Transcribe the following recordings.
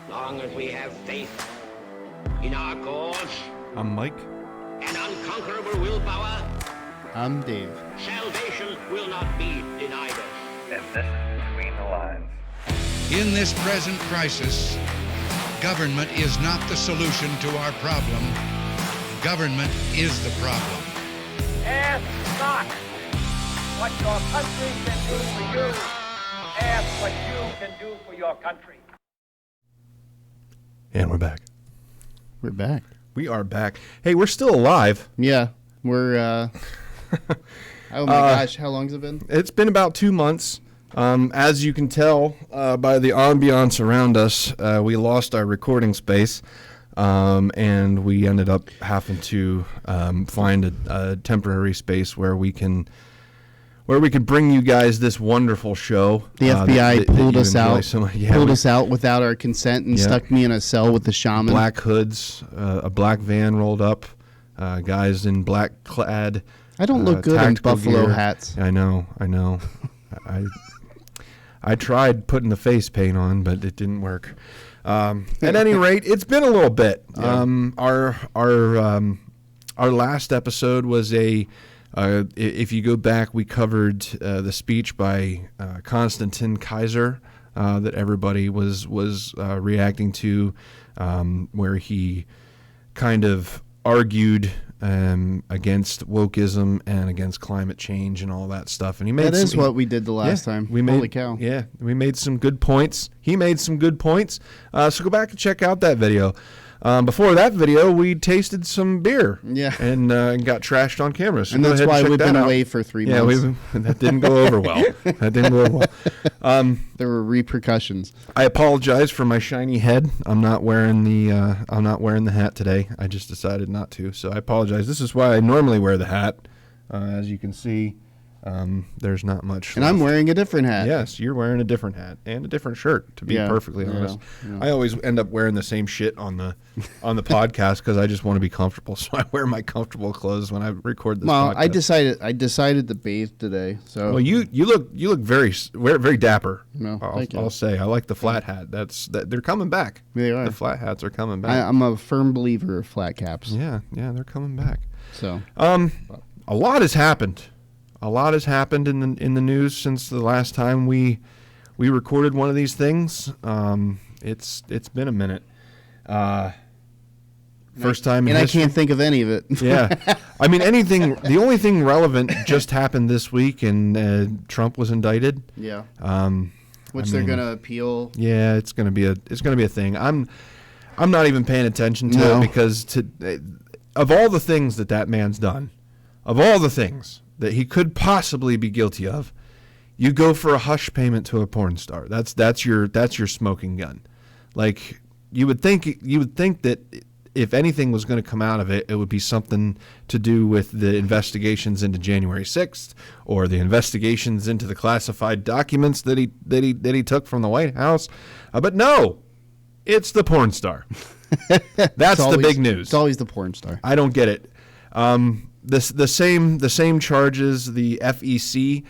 long as we have faith in our cause I'm Mike. and unconquerable willpower, I'm Dave. salvation will not be denied us. And this is Between the Lines. In this present crisis, government is not the solution to our problem. Government is the problem. Ask not what your country can do for you. Ask what you can do for your country. And we're back. We're back. We are back. Hey, we're still alive. Yeah, we're. Oh my gosh, how long has it been? It's been about 2 months. As you can tell by the ambiance around us, we lost our recording space, and we ended up having to find a temporary space where we could bring you guys this wonderful show. The FBI pulled us out. Pulled us out without our consent and stuck me in a cell with the shaman. Black hoods, a black van rolled up, guys in black clad. I don't look good in tactical buffalo gear. hats. I know. I tried putting the face paint on, but it didn't work. At any rate, it's been a little bit. Yeah. Our last episode was if you go back, we covered the speech by Konstantin Kaiser that everybody was reacting to, where he kind of argued against wokeism and against climate change and all that stuff. And he made what we did the last time. Holy cow. Yeah, we made some good points. He made some good points. So go back and check out that video. Before that video, we tasted some beer. Yeah. And got trashed on camera. So and that's why we've been away for 3 months. Yeah, that didn't go over well. There were repercussions. I apologize for my shiny head. I'm not wearing the hat today. I just decided not to. So I apologize. This is why I normally wear the hat. As you can see, there's not much and left. I'm wearing a different hat. Yes, you're wearing a different hat and a different shirt, to be perfectly honest. Yeah. I always end up wearing the same shit on the podcast because I just want to be comfortable. So I wear my comfortable clothes when I record this podcast. I decided to bathe today. So well, you look very dapper. No, I'll say I like the flat hat. They're coming back. They are. The flat hats are coming back. I'm a firm believer of flat caps. Yeah, they're coming back. So a lot has happened. A lot has happened in the news since the last time we recorded one of these things. It's been a minute. First time in history. I can't think of any of it. Yeah. I mean, the only thing relevant just happened this week, and Trump was indicted. Yeah. Which they're going to appeal. Yeah, it's going to be a thing. I'm not even paying attention to it because of all the things that man's done, of all the things that he could possibly be guilty of, you go for a hush payment to a porn star. That's your smoking gun. Like you would think that if anything was going to come out of it, it would be something to do with the investigations into January 6th or the investigations into the classified documents that he took from the White House. But no, it's the porn star. That's the big news. It's always the porn star. I don't get it. The same charges the FEC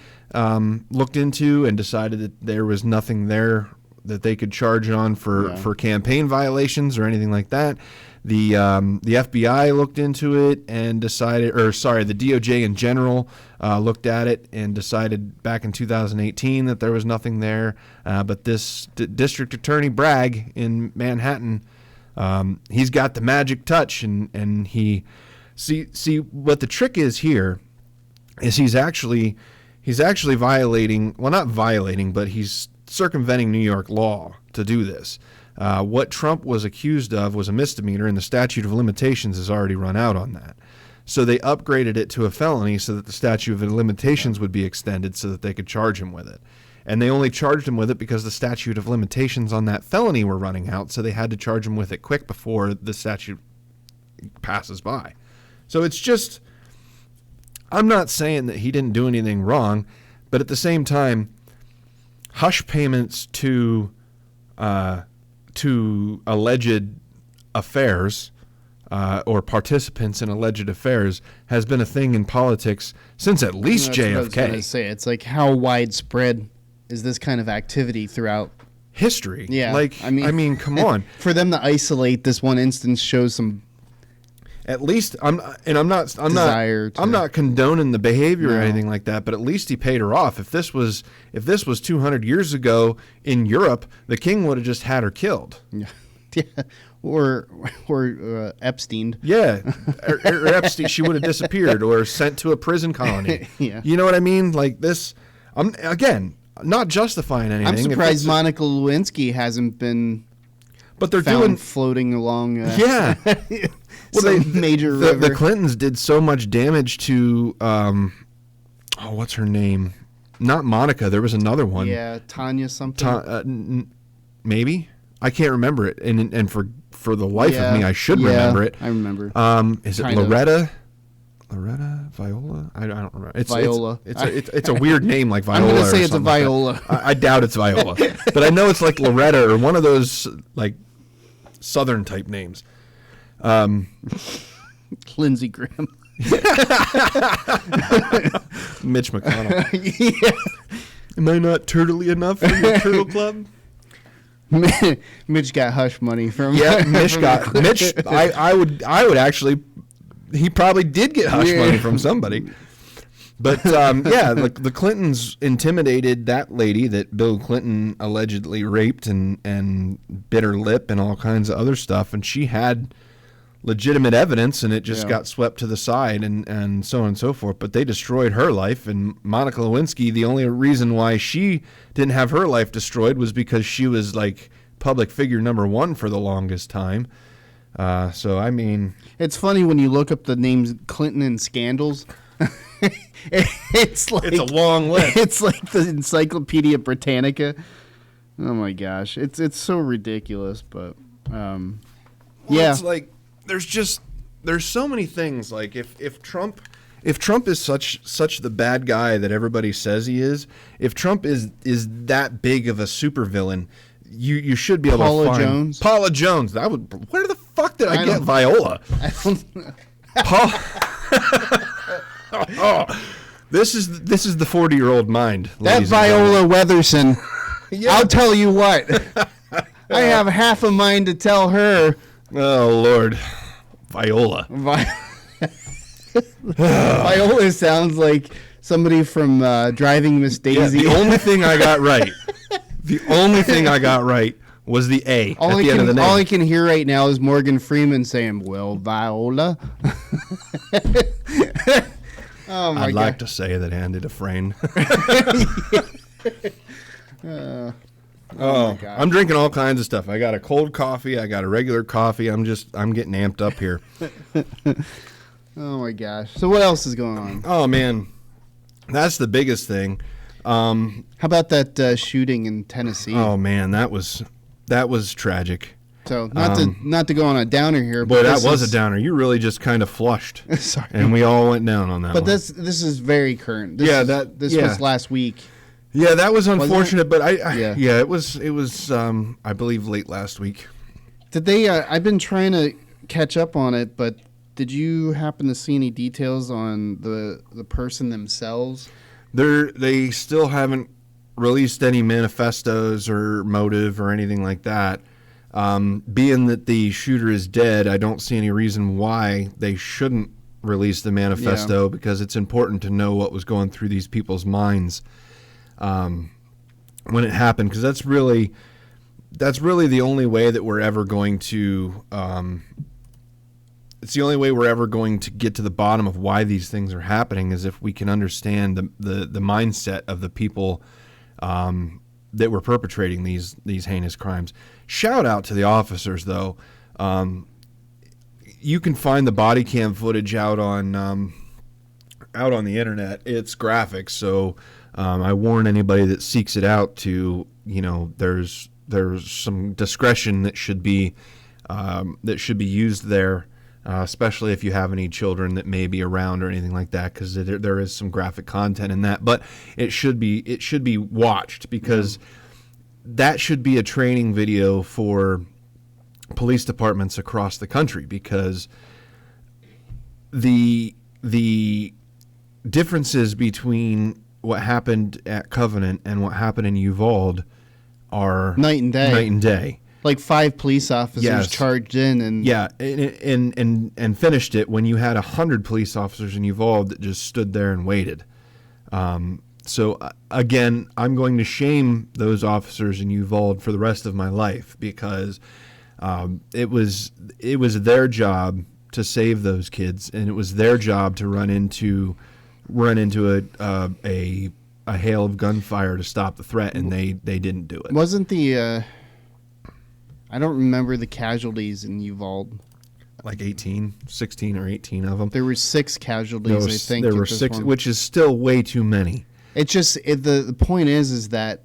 looked into and decided that there was nothing there that they could charge on for campaign violations or anything like that. The FBI looked into it and decided, the DOJ in general looked at it and decided back in 2018 that there was nothing there. But this District Attorney Bragg in Manhattan, he's got the magic touch, and he. See what the trick is here is he's actually violating, well, not violating, but he's circumventing New York law to do this. What Trump was accused of was a misdemeanor, and the statute of limitations has already run out on that. So they upgraded it to a felony so that the statute of limitations would be extended so that they could charge him with it. And they only charged him with it because the statute of limitations on that felony were running out, so they had to charge him with it quick before the statute passes by. So it's just, I'm not saying that he didn't do anything wrong, but at the same time, hush payments to alleged affairs or participants in alleged affairs has been a thing in politics since at least JFK. What I was going to say. It's like, how widespread is this kind of activity throughout history. Yeah, like I mean, come on. For them to isolate this one instance shows some. At least I'm not condoning the behavior or anything like that, but at least he paid her off. If this was 200 years ago in Europe, the king would have just had her killed. Yeah. Or Epstein. Yeah, or Epstein, she would have disappeared or sent to a prison colony. Yeah. You know what I mean? Like this, I'm again not justifying anything. I'm surprised Monica Lewinsky hasn't been. But they're found floating along. Yeah. Well, major river. The Clintons did so much damage to, what's her name? Not Monica. There was another one. Yeah, Tanya something. Maybe I can't remember it, and for the life of me, I should remember it. I remember. Is it Loretta? Loretta? Viola? I don't remember. It's Viola. It's a weird name like Viola. I'm going to say it's a Viola. Viola. I doubt it's Viola, but I know it's like Loretta or one of those like Southern type names. Lindsey Graham. Mitch McConnell. Yeah. Am I not turtly enough for your turtle club? Mitch got hush money from. Yeah, Mitch. I would actually. He probably did get hush money from somebody. But the Clintons intimidated that lady that Bill Clinton allegedly raped and bit her lip and all kinds of other stuff, and she had legitimate evidence, and it just got swept to the side and so on and so forth. But they destroyed her life, and Monica Lewinsky, the only reason why she didn't have her life destroyed was because she was like public figure number one for the longest time. So I mean, it's funny when you look up the names Clinton and scandals. It's a long list. It's like the Encyclopedia Britannica. Oh my gosh, it's so ridiculous. But it's like there's so many things. Like if Trump is such the bad guy that everybody says he is, if Trump is that big of a supervillain, you should be able to find Paula Jones. That would. Where the fuck did I get Viola? I don't know. This is the 40-year-old mind. That Viola Weatherson. Yeah. I'll tell you what. I have half a mind to tell her. Oh Lord, Viola. Viola sounds like somebody from Driving Miss Daisy. Yeah, the only thing I got right. The only thing I got right was the A at the end of the name. All I can hear right now is Morgan Freeman saying, "Well, Viola." Oh my I'd God. like to say that Andy Dufresne. Oh my God. I'm drinking all kinds of stuff. I got a cold coffee. I got a regular coffee. I'm getting amped up here. Oh my gosh. So what else is going on? Oh man, that's the biggest thing. How about that shooting in Tennessee? Oh man, that was tragic. So not to go on a downer here, but that was a downer. You really just kind of flushed. Sorry, and we all went down on that. But one. this is very current. This was last week. Yeah, that was unfortunate. But it was I believe late last week. Did they? I've been trying to catch up on it, but did you happen to see any details on the person themselves? They still haven't released any manifestos or motive or anything like that. Being that the shooter is dead, I don't see any reason why they shouldn't release the manifesto because it's important to know what was going through these people's minds when it happened, because that's really the only way that we're ever going to it's the only way we're ever going to get to the bottom of why these things are happening, is if we can understand the mindset of the people that were perpetrating these heinous crimes. Shout out to the officers, though. You can find the body cam footage out on the internet. It's graphic, so I warn anybody that seeks it out to, there's some discretion that should be used there. Especially if you have any children that may be around or anything like that, because there is some graphic content in that. But it should be watched, because that should be a training video for police departments across the country, because the differences between what happened at Covenant and what happened in Uvalde are Night and day. Night and day. Like 5 police officers Yes. charged in, and Yeah, and finished it when you had 100 police officers in Uvalde that just stood there and waited. So again, I'm going to shame those officers in Uvalde for the rest of my life because it was their job to save those kids, and it was their job to run into a hail of gunfire to stop the threat, and they didn't do it. wasn't the I don't remember the casualties in Uvalde. Like 16 or 18 of them. There were 6 casualties, I think. There were at this 6, one. which is still way too many. It's just the point is that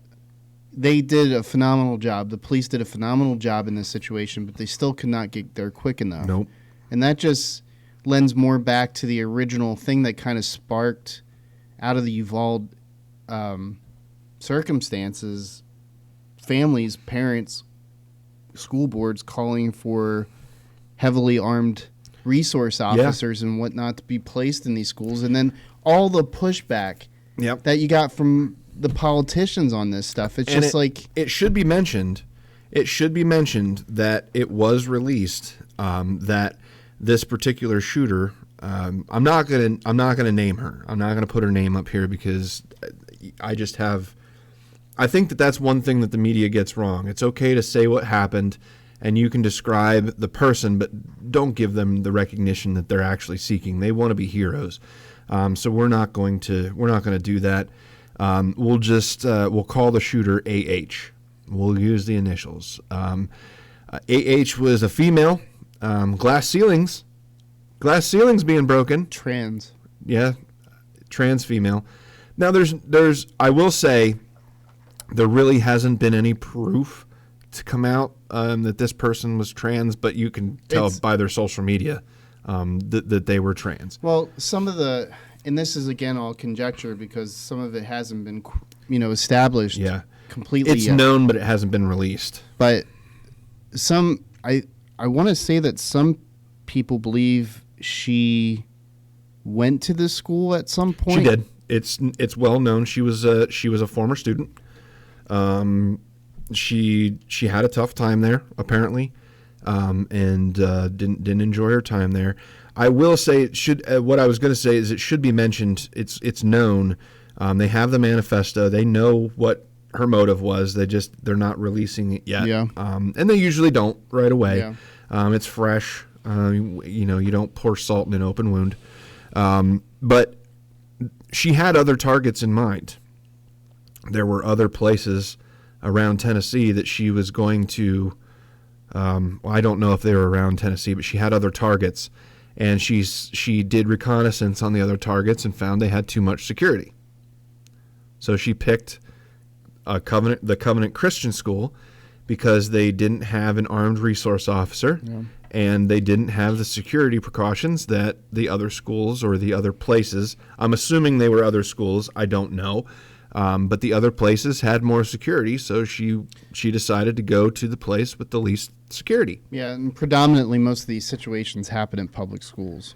they did a phenomenal job. The police did a phenomenal job in this situation, but they still could not get there quick enough. Nope. And that just lends more back to the original thing that kind of sparked out of the Uvalde circumstances, families, parents, school boards calling for heavily armed resource officers and whatnot to be placed in these schools. And then all the pushback Yep. that you got from the politicians on this stuff. It's And just it should be mentioned. It should be mentioned that it was released that this particular shooter. I'm not gonna name her. I'm not gonna put her name up here because I think that that's one thing that the media gets wrong. It's okay to say what happened, and you can describe the person, but don't give them the recognition that they're actually seeking. They want to be heroes. So we're not going to do that. We'll call the shooter AH. We'll use the initials. AH was a female. Glass ceilings being broken. trans. Yeah, trans female. Now there's I will say there really hasn't been any proof to come out that this person was trans, but you can tell by their social media that they were trans. Well, some of the, and this is again all conjecture because some of it hasn't been, established completely It's yet. known, but it hasn't been released. But I want to say that some people believe she went to this school at some point. She did. It's well known. She was a former student. She had a tough time there apparently, and didn't enjoy her time there. I will say what I was going to say is it should be mentioned. It's known. They have the manifesto. They know what her motive was. They're not releasing it yet. Yeah. And they usually don't right away. Yeah. It's fresh. You don't pour salt in an open wound. But she had other targets in mind. There were other places around Tennessee that she was going to. I don't know if they were around Tennessee, but she had other targets, and she did reconnaissance on the other targets and found they had too much security. So she picked the Covenant Christian School because they didn't have an armed resource officer, and they didn't have the security precautions that the other schools or the other places. I'm assuming they were other schools. I don't know. But the other places had more security, so she decided to go to the place with the least security. Yeah, and predominantly most of these situations happen in public schools.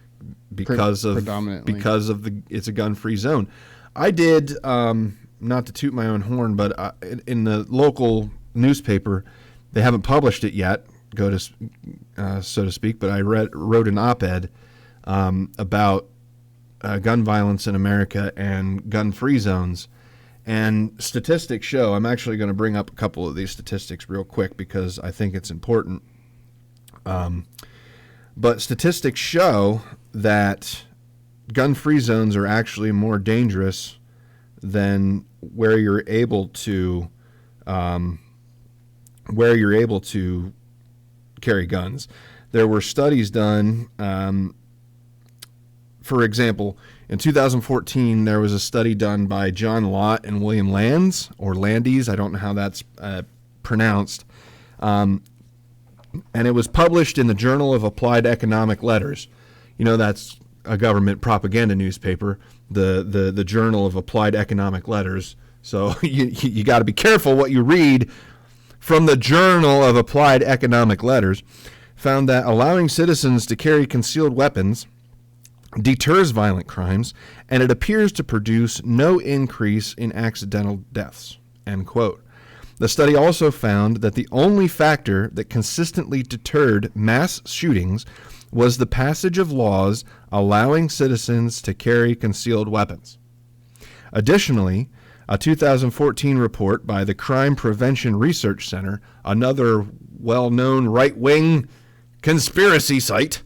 Because it's a gun-free zone. I did, not to toot my own horn, but in the local newspaper, they haven't published it yet, so to speak, but I wrote an op-ed about gun violence in America and gun-free zones. And statistics show, I'm actually going to bring up a couple of these statistics real quick because I think it's important. But statistics show that gun-free zones are actually more dangerous than where you're able to carry guns. There were studies done. For example, in 2014, there was a study done by John Lott and William Landes, or Landes, I don't know how that's pronounced, and it was published in the Journal of Applied Economic Letters. That's a government propaganda newspaper, the Journal of Applied Economic Letters. So you got to be careful what you read from the Journal of Applied Economic Letters. Found that allowing citizens to carry concealed weapons deters violent crimes, and it appears to produce no increase in accidental deaths, end quote. The study also found that the only factor that consistently deterred mass shootings was the passage of laws allowing citizens to carry concealed weapons. Additionally, a 2014 report by the Crime Prevention Research Center, another well-known right-wing conspiracy site,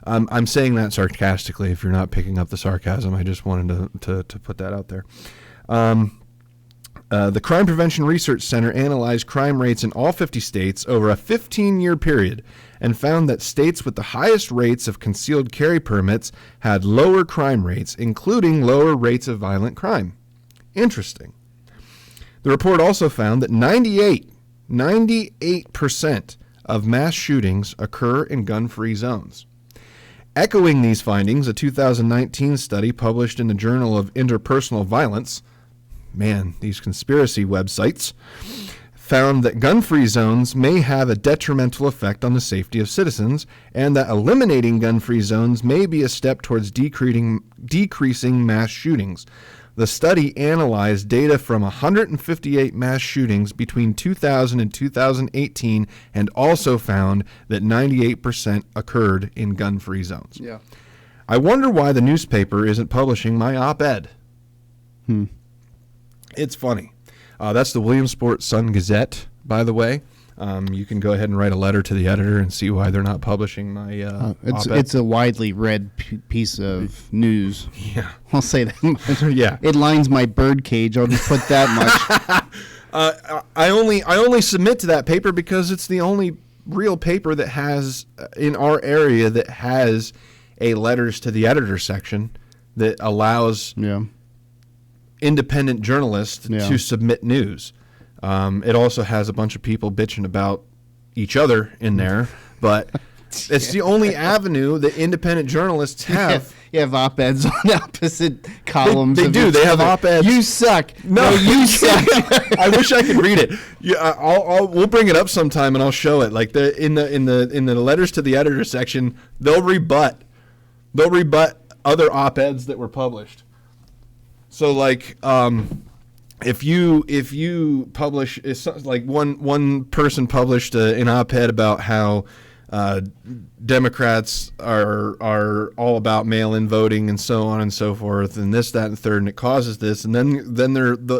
I'm saying that sarcastically. If you're not picking up the sarcasm, I just wanted to put that out there. The Crime Prevention Research Center analyzed crime rates in all 50 states over a 15-year period and found that states with the highest rates of concealed carry permits had lower crime rates, including lower rates of violent crime. Interesting. The report also found that 98% of mass shootings occur in gun-free zones. Echoing these findings, a 2019 study published in the Journal of Interpersonal Violence, man, these conspiracy websites, found that gun-free zones may have a detrimental effect on the safety of citizens, and that eliminating gun-free zones may be a step towards decreasing mass shootings. The study analyzed data from 158 mass shootings between 2000 and 2018 and also found that 98% occurred in gun-free zones. Yeah. I wonder why the newspaper isn't publishing my op-ed. It's funny. That's the Williamsport Sun-Gazette, by the way. You can go ahead and write a letter to the editor and see why they're not publishing my op-ed. It's a widely read piece of news. Yeah. I'll say that much. Yeah. It lines my bird cage. I'll just put that much. I only submit to that paper because it's the only real paper that has, in our area, that has a letters to the editor section that allows independent journalists to submit news. It also has a bunch of people bitching about each other in there, but it's the only avenue that independent journalists have. You have op-eds on opposite columns. They do. They have op-eds. You suck. No, you suck. I wish I could read it. We'll bring it up sometime and I'll show it. Like in the letters to the editor section, they'll rebut other op-eds that were published. So like. If you publish, it's like one person published an op-ed about how Democrats are all about mail-in voting and so on and so forth, and this, that, and third, and it causes this, and then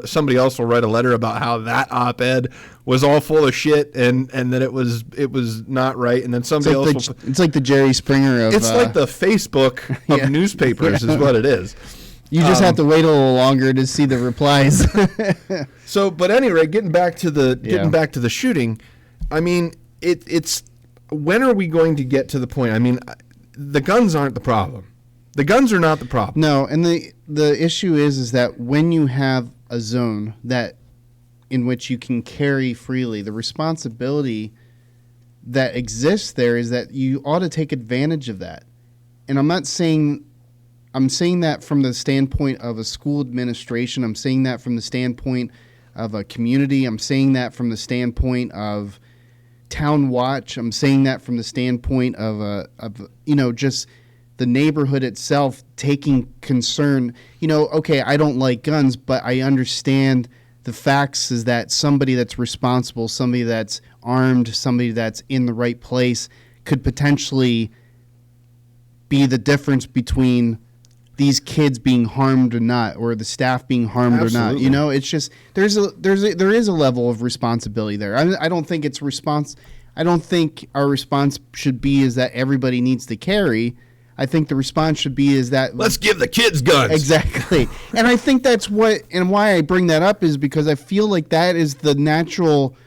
somebody else will write a letter about how that op-ed was all full of shit and that it was not right, and then somebody else it's like the Jerry Springer of it's like the Facebook of newspapers is what it is. You just have to wait a little longer to see the replies. So, but anyway, getting back to the shooting, I mean, it's when are we going to get to the point? I mean, the guns aren't the problem. The guns are not the problem. No, and the issue is that when you have a zone that in which you can carry freely, the responsibility that exists there is that you ought to take advantage of that. And I'm saying that from the standpoint of a school administration. I'm saying that from the standpoint of a community. I'm saying that from the standpoint of town watch. I'm saying that from the standpoint of just the neighborhood itself taking concern. Okay, I don't like guns, but I understand the facts is that somebody that's responsible, somebody that's armed, somebody that's in the right place could potentially be the difference between these kids being harmed or not, or the staff being harmed Absolutely. or not. It's just there is a level of responsibility there. I don't think I don't think our response should be is that everybody needs to carry. I think the response should be is that let's give the kids guns. Exactly. And I think that's why I bring that up is because I feel like that is the natural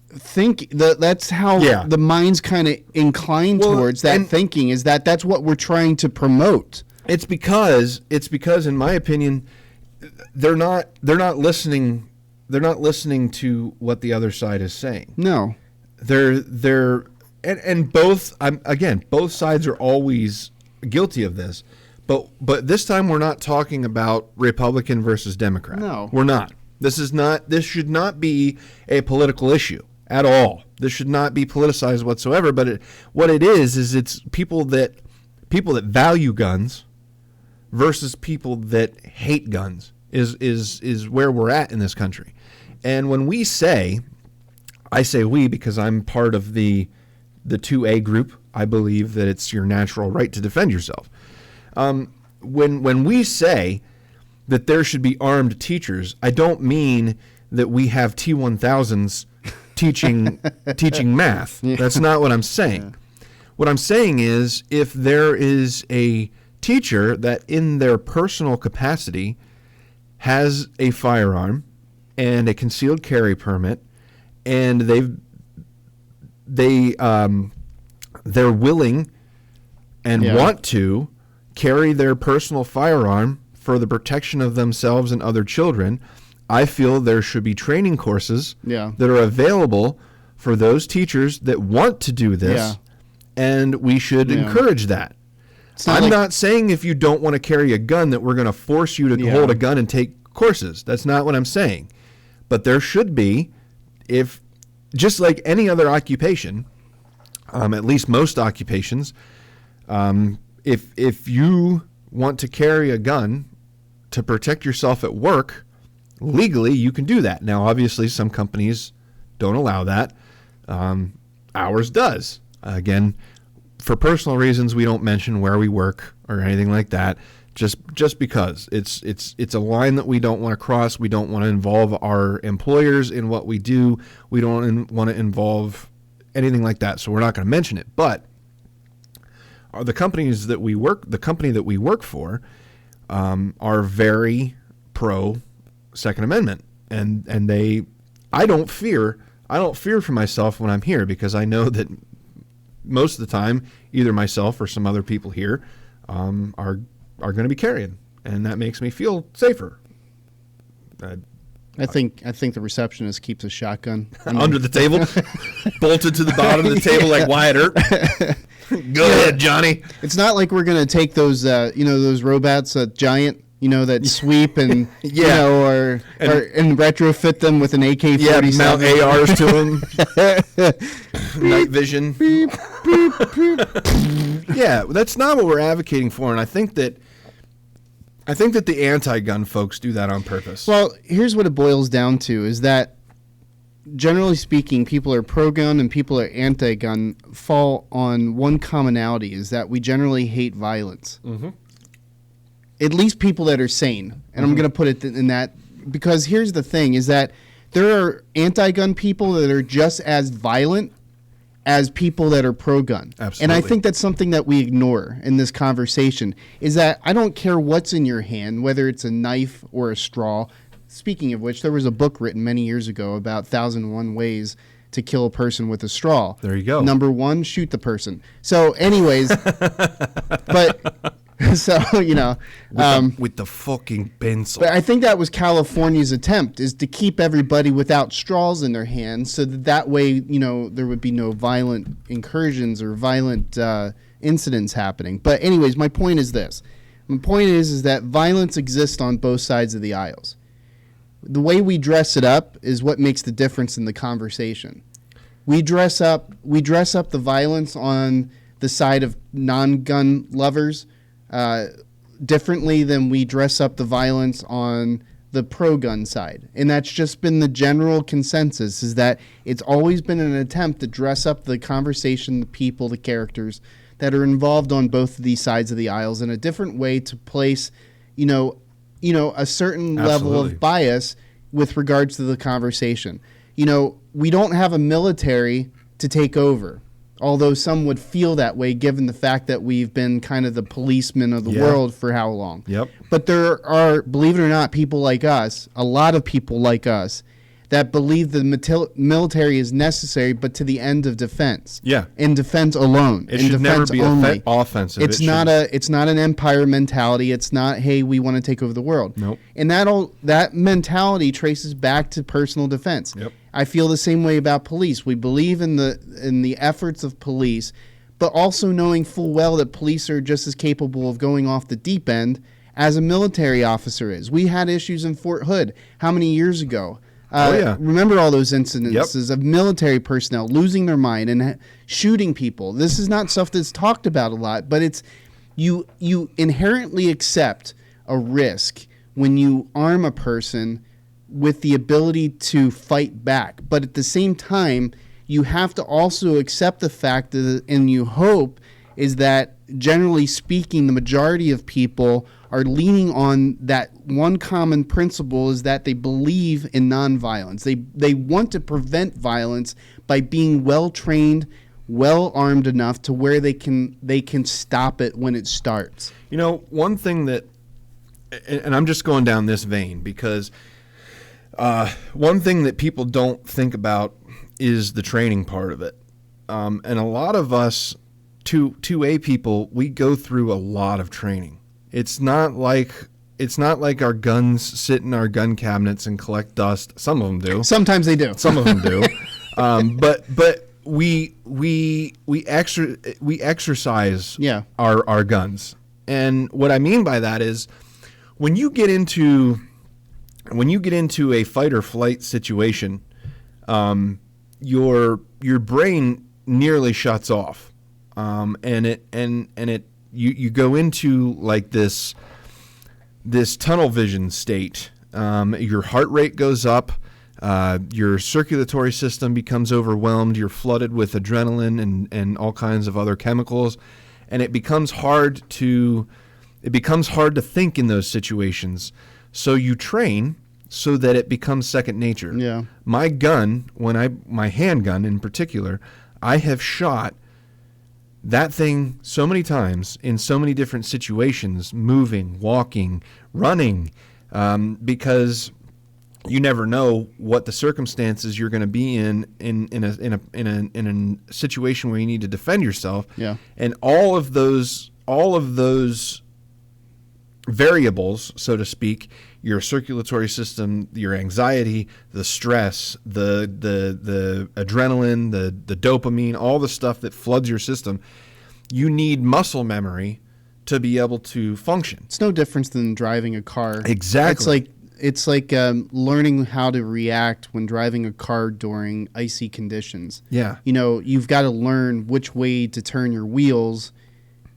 that's how the mind's kind of inclined towards that thinking is that's what we're trying to promote. It's because in my opinion they're not listening to what the other side is saying. No. And both sides are always guilty of this. But this time we're not talking about Republican versus Democrat. No. We're not. This should not be a political issue at all. This should not be politicized whatsoever, but what it is it's people that value guns versus people that hate guns is where we're at in this country. And when we say, I say we because I'm part of the 2A group, I believe that it's your natural right to defend yourself. When we say that there should be armed teachers, I don't mean that we have T-1000s teaching math. That's not what I'm saying. Yeah. What I'm saying is if there is a teacher that in their personal capacity has a firearm and a concealed carry permit, and they're willing and want to carry their personal firearm for the protection of themselves and other children, I feel there should be training courses that are available for those teachers that want to do this, and we should encourage that. I'm not saying if you don't want to carry a gun that we're going to force you to hold a gun and take courses. That's not what I'm saying. But there should be, if just like any other occupation, at least most occupations, if you want to carry a gun to protect yourself at work, legally you can do that. Now, obviously, some companies don't allow that. Ours does. Again, for personal reasons, we don't mention where we work or anything like that. Just because it's a line that we don't want to cross. We don't want to involve our employers in what we do. We don't want to involve anything like that. So we're not going to mention it. But the company that we work for, are very pro Second Amendment, and I don't fear for myself when I'm here, because I know that most of the time either myself or some other people here are going to be carrying, and that makes me feel safer. I think the receptionist keeps a shotgun under the table, bolted to the bottom of the table like Wyatt Earp. Go ahead, Johnny. It's not like we're going to take those those robots, giant, that sweep and or retrofit them with an AK-47. Yeah, mount ARs to them. Night vision. Beep, beep, beep. Yeah, that's not what we're advocating for, and I think that the anti-gun folks do that on purpose. Well, here's what it boils down to, is that generally speaking, people are pro-gun and people are anti-gun fall on one commonality, is that we generally hate violence. Mm-hmm. At least people that are sane. And I'm going to put it in that, because here's the thing, is that there are anti-gun people that are just as violent as people that are pro-gun. Absolutely. And I think that's something that we ignore in this conversation, is that I don't care what's in your hand, whether it's a knife or a straw. Speaking of which, there was a book written many years ago about 1,001 ways to kill a person with a straw. There you go. Number 1, shoot the person. So anyways, but... So, with the fucking pencil. But I think that was California's attempt, is to keep everybody without straws in their hands, so that way, there would be no violent incursions or violent incidents happening. But anyways, my point is this. My point is that violence exists on both sides of the aisles. The way we dress it up is what makes the difference in the conversation. We dress up the violence on the side of non-gun lovers differently than we dress up the violence on the pro-gun side. And that's just been the general consensus, is that it's always been an attempt to dress up the conversation, the people, the characters that are involved on both of these sides of the aisles in a different way to place, a certain level of bias with regards to the conversation. We don't have a military to take over, although some would feel that way given the fact that we've been kind of the policemen of the world for how long. Yep. But there are, believe it or not, people like us, a lot of people like us, that believe the military is necessary, but to the end of defense. Yeah. In defense alone. It should never be offensive. It's not an empire mentality. It's not, hey, we want to take over the world. Nope. And that mentality traces back to personal defense. Yep. I feel the same way about police. We believe in the efforts of police, but also knowing full well that police are just as capable of going off the deep end as a military officer is. We had issues in Fort Hood how many years ago? Remember all those incidences of military personnel losing their mind and shooting people. This is not stuff that's talked about a lot, but it's you inherently accept a risk when you arm a person with the ability to fight back. But at the same time, you have to also accept the fact that, and you hope, is that generally speaking, the majority of people are leaning on that one common principle, is that they believe in nonviolence. They want to prevent violence by being well-trained, well-armed enough to where they can stop it when it starts. You know, one thing that, and I'm just going down this vein because one thing that people don't think about is the training part of it. And a lot of us, 2A people, we go through a lot of training. It's not like our guns sit in our gun cabinets and collect dust. Some of them do. Sometimes they do. Some of them do. But we exercise our guns. And what I mean by that is when you get into a fight or flight situation, your brain nearly shuts off. You go into like this tunnel vision state. Your heart rate goes up. Your circulatory system becomes overwhelmed. You're flooded with adrenaline and all kinds of other chemicals, and it becomes hard to think in those situations. So you train so that it becomes second nature. Yeah. My gun, my handgun in particular, I have shot that thing so many times in so many different situations, moving, walking, running, because you never know what the circumstances you're going to be in a situation where you need to defend yourself. Yeah. And all of those variables, so to speak, your circulatory system, your anxiety, the stress, the adrenaline, the dopamine, all the stuff that floods your system, you need muscle memory to be able to function. It's no difference than driving a car. Exactly. It's like learning how to react when driving a car during icy conditions. Yeah. You know, you've got to learn which way to turn your wheels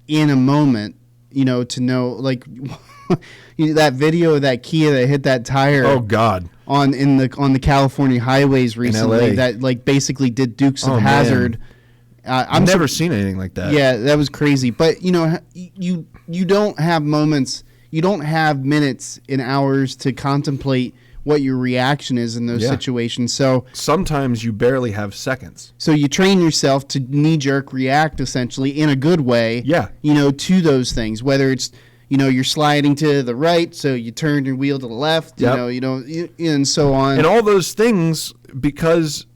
in a moment, you know, to know, like, that video of that Kia that hit that tire. Oh God. On the California highways recently, LA. That like basically did Dukes of Hazzard. I've never seen anything like that. Yeah, that was crazy. But you know, you don't have moments, you don't have minutes and hours to contemplate what your reaction is in those situations. So sometimes you barely have seconds. So you train yourself to knee-jerk react, essentially, in a good way. Yeah. You know, to those things. Whether it's, you know, you're sliding to the right, so you turn your wheel to the left. Yep. And so on. And all those things, because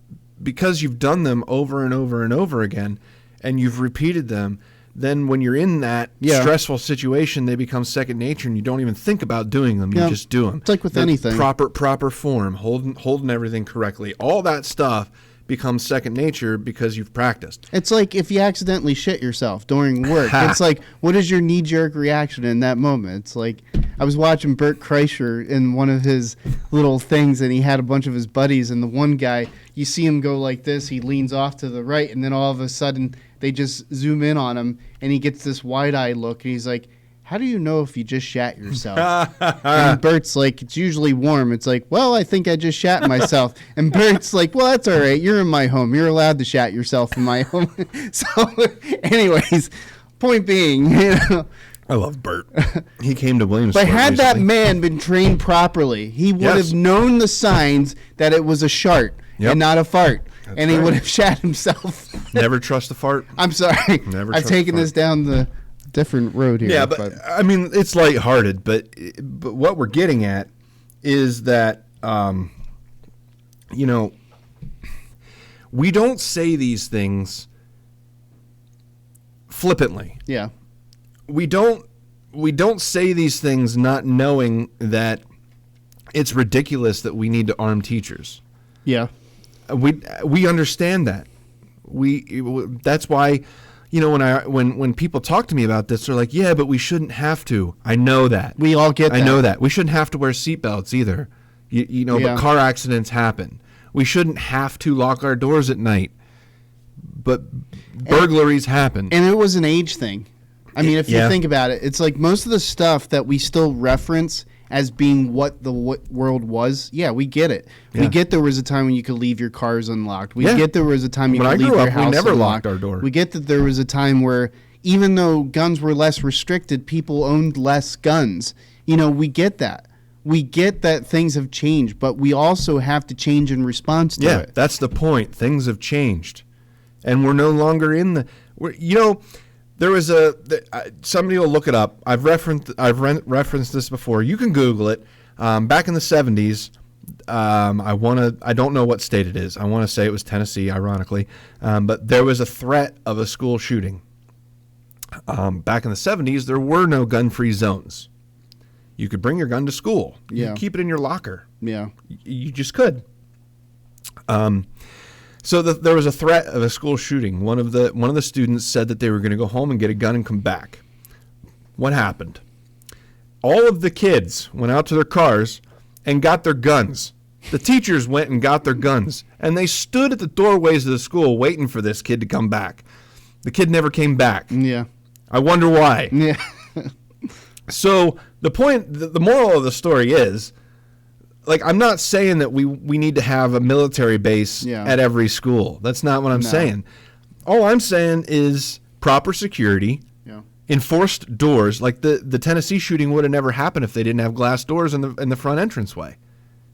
you've done them over and over and over again, and you've repeated them, then when you're in that stressful situation, they become second nature, and you don't even think about doing them. You just do them. It's like with anything. Proper form, holding everything correctly. All that stuff becomes second nature because you've practiced. It's like if you accidentally shit yourself during work. It's like, what is your knee-jerk reaction in that moment? It's like, I was watching Bert Kreischer in one of his little things, and he had a bunch of his buddies, and the one guy, you see him go like this, he leans off to the right, and then all of a sudden they just zoom in on him, and he gets this wide-eyed look, and he's like, how do you know if you just shat yourself? And Bert's like, it's usually warm. It's like, well, I think I just shat myself. And Bert's like, well, that's all right. You're in my home. You're allowed to shat yourself in my home. So anyways, point being, you know. I love Bert. He came to Williamsport. But had recently. that man been trained properly, he would have known the signs that it was a shart and not a fart. That's and he would have shat himself. Never trust a fart. I'm sorry. I've taken this down the different road here. Yeah, but I mean, it's lighthearted, but what we're getting at is that, you know, we don't say these things flippantly. Yeah. We don't say these things not knowing that it's ridiculous that we need to arm teachers. Yeah. We understand that. That's why, you know, when people talk to me about this, they're like, yeah, but we shouldn't have to. I know that. We all get that. I know that. We shouldn't have to wear seatbelts either. You know, but car accidents happen. We shouldn't have to lock our doors at night. But burglaries happen. And it was an age thing. I mean, if you think about it, it's like most of the stuff that we still reference as being what the world was. Yeah, we get it. Yeah. We get there was a time when you could leave your cars unlocked. We Yeah. get there was a time you When I could leave grew your up, we house never unlocked. locked our door. We get that there was a time where even though guns were less restricted, people owned less guns. You know, we get that. We get that things have changed, but we also have to change in response to it. That's the point. Things have changed, and we're no longer in the. There was somebody will look it up. I've referenced this before. You can Google it. Back in the 70s, I don't know what state it is. I want to say it was Tennessee, ironically, but there was a threat of a school shooting. Back in the 70s, there were no gun-free zones. You could bring your gun to school. You could keep it in your locker. Yeah. You just could. So there was a threat of a school shooting. One of the students said that they were going to go home and get a gun and come back. What happened? All of the kids went out to their cars and got their guns. The teachers went and got their guns, and they stood at the doorways of the school waiting for this kid to come back. The kid never came back. Yeah. I wonder why. Yeah. So the moral of the story is, like, I'm not saying that we need to have a military base at every school. That's not what I'm saying. All I'm saying is proper security, enforced doors. Like the Tennessee shooting would have never happened if they didn't have glass doors in the front entranceway,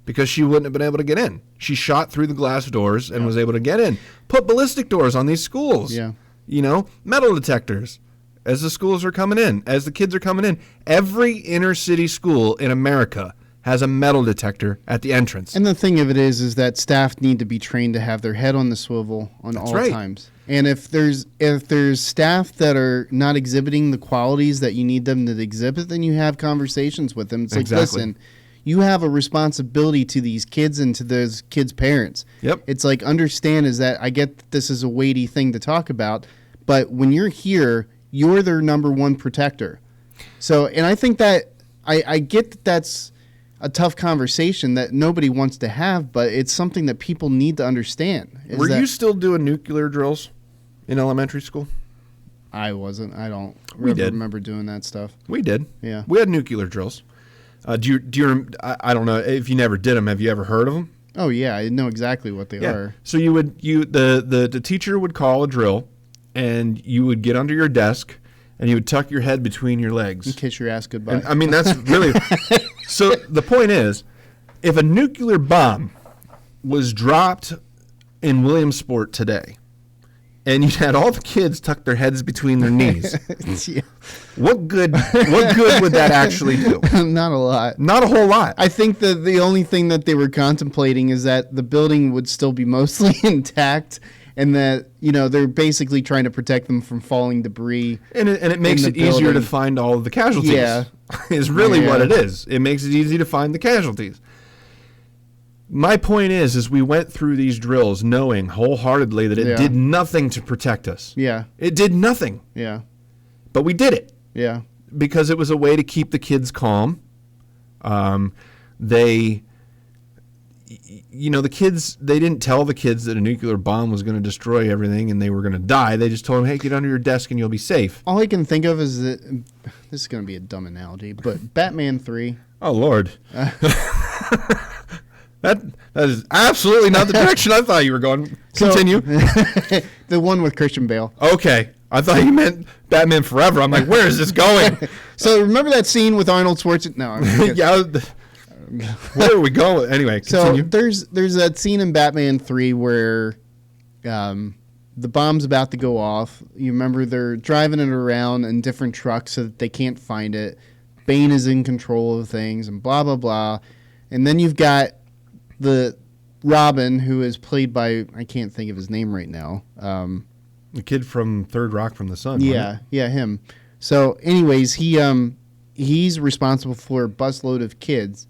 because she wouldn't have been able to get in. She shot through the glass doors and was able to get in. Put ballistic doors on these schools. Yeah. You know, metal detectors. As the schools are coming in, as the kids are coming in, every inner city school in America has a metal detector at the entrance. And the thing of it is that staff need to be trained to have their head on the swivel on all times. And if there's staff that are not exhibiting the qualities that you need them to exhibit, then you have conversations with them. It's like, listen, you have a responsibility to these kids and to those kids' parents. Yep. It's like, understand is that I get that this is a weighty thing to talk about, but when you're here, you're their number one protector. So, and I think that I get that that's a tough conversation that nobody wants to have, but it's something that people need to understand. Were you still doing nuclear drills in elementary school? I wasn't. I don't did. remember doing that stuff. We did. Yeah. We had nuclear drills. Do you I don't know if you never did them. Have you ever heard of them? Oh yeah, I know exactly what they are. So the teacher would call a drill, and you would get under your desk, and you would tuck your head between your legs and kiss your ass goodbye. And, I mean, that's really. So the point is, if a nuclear bomb was dropped in Williamsport today, and you had all the kids tuck their heads between their knees, what good would that actually do? Not a lot. Not a whole lot. I think that the only thing that they were contemplating is that the building would still be mostly intact, and that, you know, they're basically trying to protect them from falling debris. And it makes it easier to find all of the casualties. Yeah. Is really what it is. It makes it easy to find the casualties. My point is we went through these drills knowing wholeheartedly that it did nothing to protect us. Yeah. It did nothing. Yeah. But we did it. Yeah. Because it was a way to keep the kids calm. The kids, they didn't tell the kids that a nuclear bomb was going to destroy everything and they were going to die. They just told them, hey, get under your desk and you'll be safe. All I can think of is that, this is going to be a dumb analogy, but Batman 3. Oh, Lord. That is absolutely not the direction I thought you were going. Continue. The one with Christian Bale. Okay. I thought you meant Batman Forever. I'm like, where is this going? So remember that scene with Arnold Schwarzenegger? No. Yeah. Where are we going? Anyway, continue. So there's that scene in Batman 3 where the bomb's about to go off. You remember they're driving it around in different trucks so that they can't find it. Bane is in control of things and blah, blah, blah. And then you've got the Robin, who is played by, I can't think of his name right now. The kid from Third Rock from the Sun. Yeah, him. So anyways, he's responsible for a busload of kids.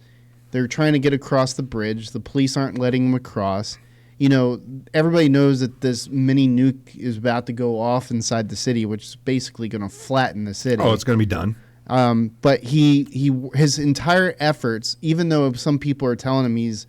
They're trying to get across the bridge. The police aren't letting them across. You know, everybody knows that this mini nuke is about to go off inside the city, which is basically going to flatten the city. Oh, it's going to be done. But his entire efforts, even though some people are telling him he's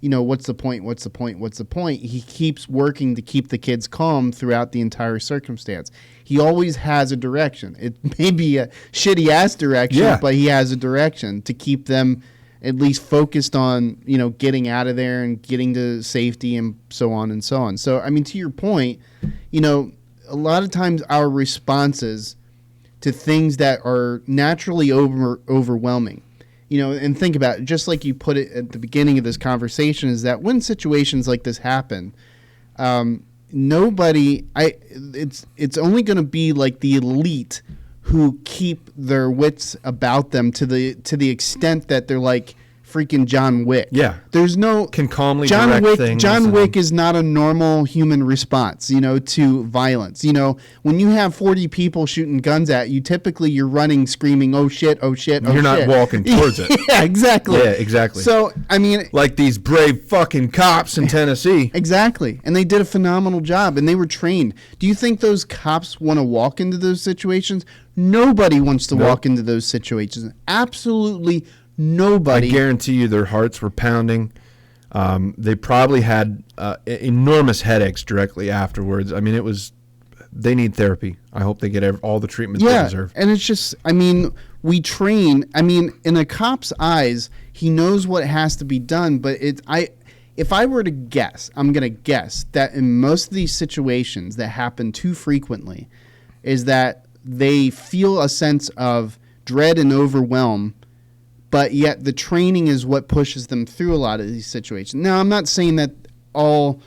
what's the point? What's the point? What's the point? He keeps working to keep the kids calm throughout the entire circumstance. He always has a direction. It may be a shitty ass direction, but he has a direction to keep them at least focused on, getting out of there and getting to safety and so on and so on. So, I mean, to your point, a lot of times our responses to things that are naturally overwhelming, and think about it, just like you put it at the beginning of this conversation, is that when situations like this happen, it's only going to be like the elite who keep their wits about them to the extent that they're like freaking John Wick. Yeah. There's no can calmly John direct Wick. things. John Wick is not a normal human response, to violence. When you have 40 people shooting guns at you, typically you're running, screaming, "Oh shit! Oh shit! Oh shit!" You're not walking towards it. Yeah, exactly. Yeah, exactly. So I mean, like these brave fucking cops in Tennessee. Exactly. And they did a phenomenal job, and they were trained. Do you think those cops want to walk into those situations? Nobody wants to walk into those situations. Absolutely nobody. I guarantee you their hearts were pounding. They probably had enormous headaches directly afterwards. I mean, they need therapy. I hope they get all the treatment they deserve. And it's just, I mean, we train. I mean, in a cop's eyes, he knows what has to be done, but if I were to guess, I'm going to guess that in most of these situations that happen too frequently is that they feel a sense of dread and overwhelm, but yet the training is what pushes them through a lot of these situations. Now, I'm not saying that all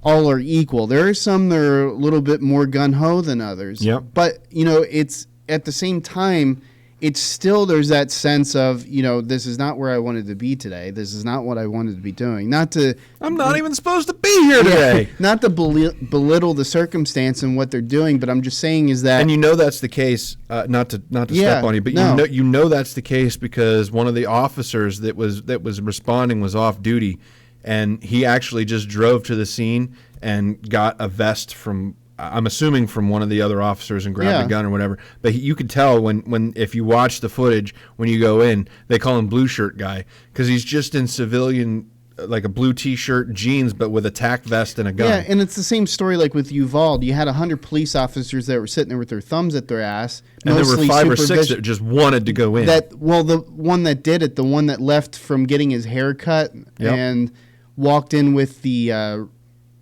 are equal. There are some that are a little bit more gung-ho than others. Yep. But, it's at the same time, it's still, there's that sense of, this is not where I wanted to be today. This is not what I wanted to be doing. I'm not even supposed to be here today. Not to belittle the circumstance and what they're doing, but I'm just saying is that... And that's the case, not to step on you, but that's the case because one of the officers that was responding was off duty, and he actually just drove to the scene and got a vest from... I'm assuming from one of the other officers and grabbed a gun or whatever. But you could tell when if you watch the footage, when you go in, they call him Blue Shirt Guy because he's just in civilian, like a blue T-shirt, jeans, but with a tack vest and a gun. Yeah, and it's the same story like with Uvalde. You had 100 police officers that were sitting there with their thumbs at their ass. And there were 5 or 6 that just wanted to go in. The one that did it, the one that left from getting his hair cut and walked in with the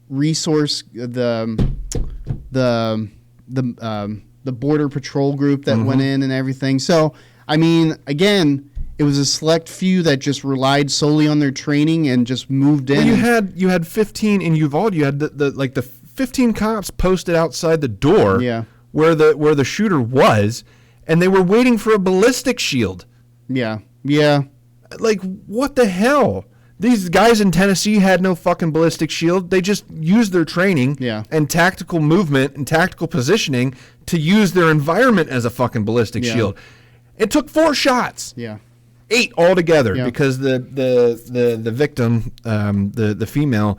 resource, the border patrol group that went in and everything. So, I mean, again, it was a select few that just relied solely on their training and just moved in. Well, you had 15 in Uvalde. You had the 15 cops posted outside the door where the shooter was, and they were waiting for a ballistic shield. Yeah. Like, what the hell? These guys in Tennessee had no fucking ballistic shield. They just used their training and tactical movement and tactical positioning to use their environment as a fucking ballistic shield. It took 4 shots. 8 altogether because the victim, the female,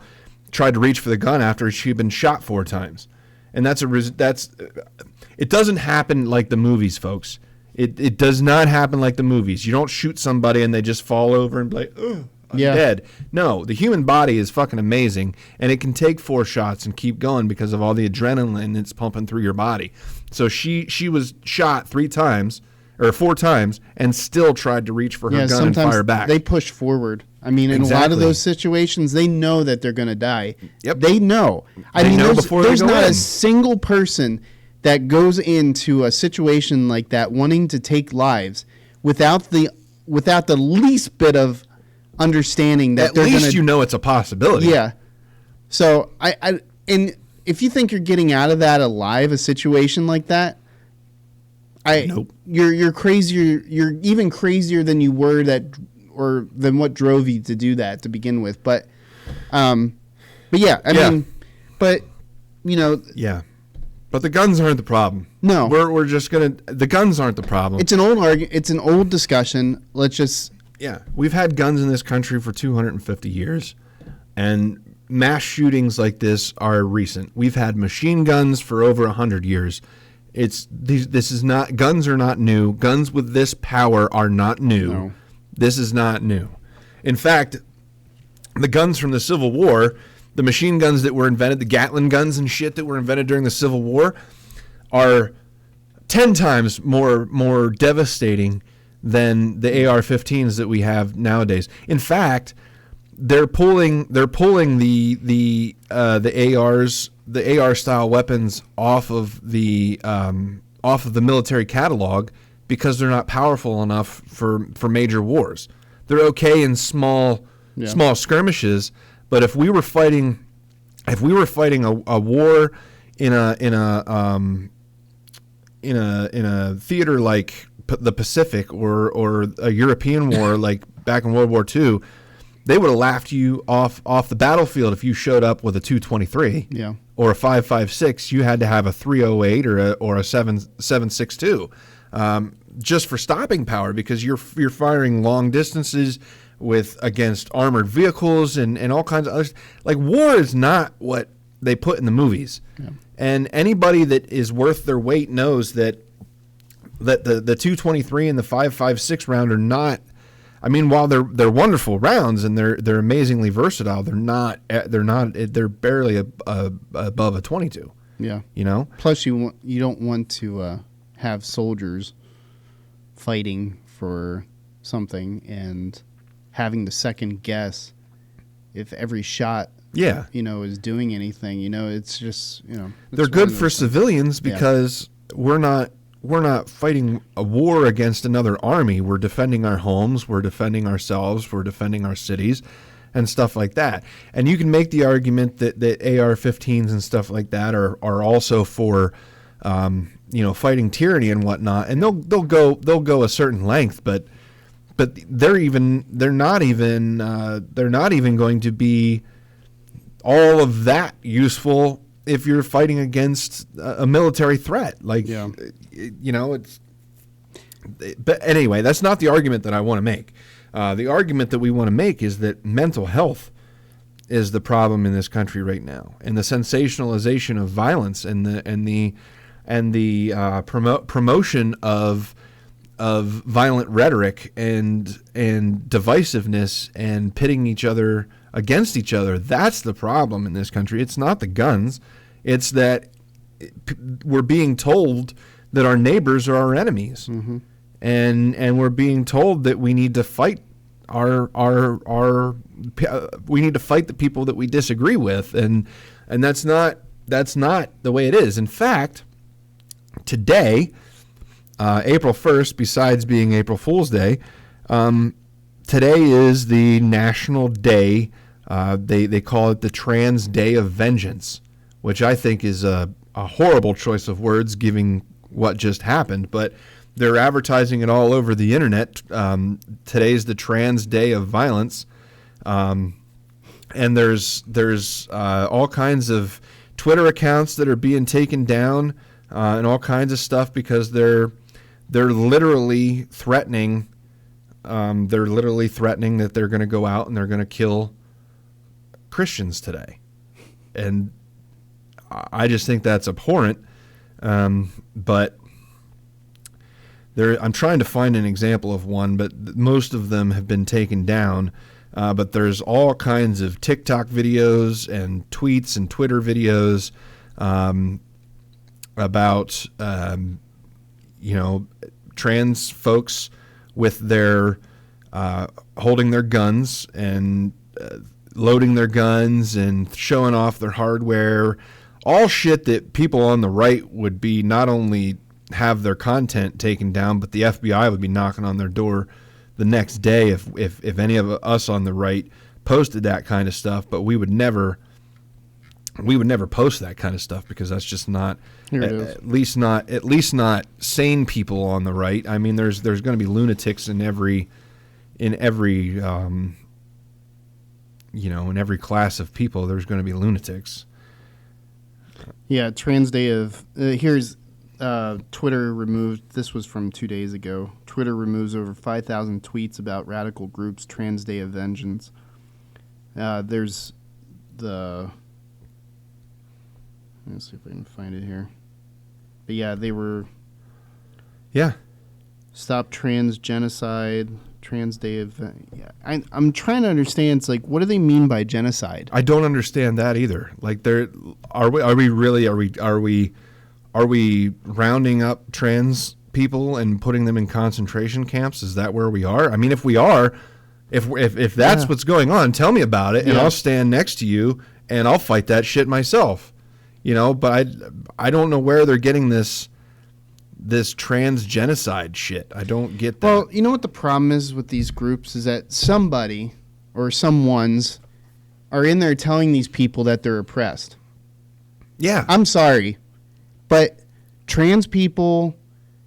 tried to reach for the gun after she'd been shot 4 times. And it doesn't happen like the movies, folks. It does not happen like the movies. You don't shoot somebody and they just fall over and be like, ugh. I'm dead. No, the human body is fucking amazing, and it can take 4 shots and keep going because of all the adrenaline that's pumping through your body. So she was shot 4 times, and still tried to reach for her gun and fire back. They push forward. I mean, in a lot of those situations, they know that they're going to die. Yep. They know. There's not a single person that goes into a situation like that wanting to take lives without the least bit of understanding that at least it's a possibility. Yeah. So and if you think you're getting out of that alive, a situation like that, nope. You're crazier. You're even crazier than you were than what drove you to do that to begin with. But yeah, I mean, but yeah. But the guns aren't the problem. No, we're just the guns aren't the problem. It's an old argument. It's an old discussion. Let's just. Yeah, we've had guns in this country for 250 years, and mass shootings like this are recent. We've had machine guns for over 100 years. Guns are not new. Guns with this power are not new. No. This is not new. In fact, the guns from the Civil War, the machine guns that were invented, the Gatling guns and shit that were invented during the Civil War, are 10 times more devastating than the AR-15s that we have nowadays. In fact, they're pulling the AR style weapons off of the military catalog because they're not powerful enough for major wars. They're okay in small skirmishes, but if we were fighting a war in a theater like the Pacific or a European war like back in World War II, they would have laughed you off the battlefield if you showed up with a 223 or a 5.56. You had to have a 308 or a 7.62 just for stopping power, because you're firing long distances against armored vehicles and all kinds of other. Like, war is not what they put in the movies. And anybody that is worth their weight knows that the 223 and the 5.56 round are not. I mean, while they're wonderful rounds and they're amazingly versatile, they're barely above a 22. Yeah, you know. Plus, you don't want to have soldiers fighting for something and having to second guess if every shot is doing anything. It's just they're good for civilians because we're not fighting a war against another army. We're defending our homes, we're defending ourselves, we're defending our cities and stuff like that. And you can make the argument that AR-15s and stuff like that are also for fighting tyranny and whatnot, and they'll go a certain length, but they're not even going to be all of that useful if you're fighting against a military threat. But anyway, that's not the argument that I want to make. The argument that we want to make is that mental health is the problem in this country right now, and the sensationalization of violence and the promotion of violent rhetoric and divisiveness and pitting each other against each other. That's the problem in this country. It's not the guns. It's that we're being told that our neighbors are our enemies, and we're being told that we need to fight we need to fight the people that we disagree with, and that's not the way it is. In fact, today, April 1st, besides being April Fool's Day, today is the National Day. They call it the Trans Day of Vengeance, which I think is a horrible choice of words given what just happened, but they're advertising it all over the internet. Today's the Trans Day of Violence, and there's all kinds of Twitter accounts that are being taken down and all kinds of stuff because they're literally threatening. They're literally threatening that they're going to go out and they're going to kill Christians today, and I just think that's abhorrent. But I'm trying to find an example of one, but most of them have been taken down. But there's all kinds of TikTok videos and tweets and Twitter videos about trans folks with their holding their guns and loading their guns and showing off their hardware, all shit that people on the right would be not only have their content taken down, but the FBI would be knocking on their door the next day if any of us on the right posted that kind of stuff. But we would never post that kind of stuff because that's just not at least not sane people on the right. I mean, there's going to be lunatics in every in every class of people. There's going to be lunatics. Yeah, Trans Day of here's Twitter removed. This was from 2 days ago. Twitter removes over 5,000 tweets about radical groups. Trans Day of Vengeance. There's the. Let's see if I can find it here. But yeah, they were. Yeah. Stop trans genocide, trans day event. Yeah, I'm trying to understand. It's like, what do they mean by genocide? I don't understand that either. Like, are we rounding up trans people and putting them in concentration camps? Is that where we are? I mean, if we are, if that's what's going on, tell me about it, and I'll stand next to you and I'll fight that shit myself. You know, but I don't know where they're getting this trans genocide shit. I don't get that. Well, you know what the problem is with these groups is that somebody or someone's are in there telling these people that they're oppressed. Yeah. I'm sorry, but trans people,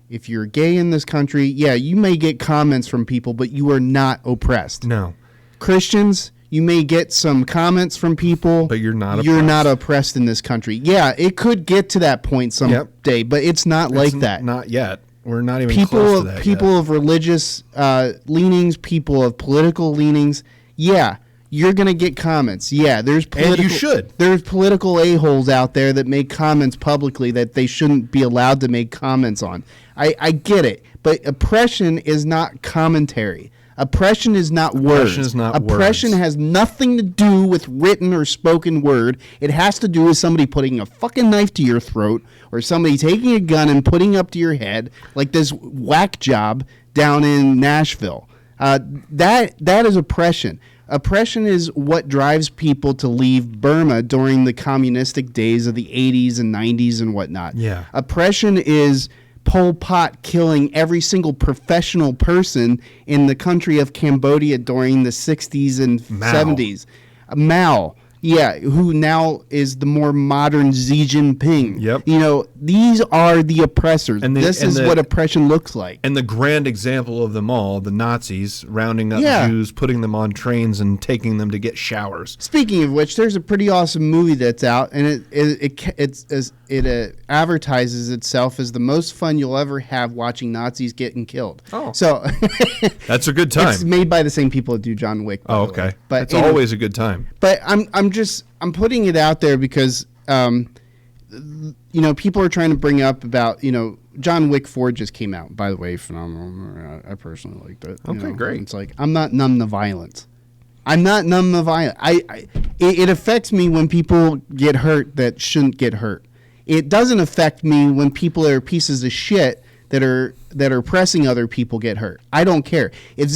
if you're gay in this country, yeah, you may get comments from people, but you are not oppressed. No. Christians, you may get some comments from people, but you're not oppressed in this country. Yeah, it could get to that point someday, but it's not like that. Not yet. We're not even close to that people yet. Of religious leanings, people of political leanings, yeah, you're going to get comments. Yeah, there's political, and you should. There's political a-holes out there that make comments publicly that they shouldn't be allowed to make comments on. I get it, but oppression is not commentary. Oppression is not words. Oppression has nothing to do with written or spoken word. It has to do with somebody putting a fucking knife to your throat or somebody taking a gun and putting up to your head like this whack job down in Nashville. That is oppression. Oppression is what drives people to leave Burma during the communistic days of the 80s and 90s and whatnot. Yeah. Oppression is Pol Pot killing every single professional person in the country of Cambodia during the 60s and 70s. Mao. Yeah, who now is the more modern Xi Jinping. Yep. You know, these are the oppressors. This is what oppression looks like. And the grand example of them all, the Nazis rounding up Jews, putting them on trains and taking them to get showers. Speaking of which, there's a pretty awesome movie that's out, and it advertises itself as the most fun you'll ever have watching Nazis getting killed. Oh. So that's a good time. It's made by the same people that do John Wick. Oh, okay. But it's always a good time. But I'm putting it out there because people are trying to bring up about, John Wick 4 just came out, by the way, phenomenal. I personally liked it. Okay, great. It's like, I'm not numb to violence. It affects me when people get hurt that shouldn't get hurt. It doesn't affect me when people are pieces of shit that are oppressing other people get hurt. I don't care. If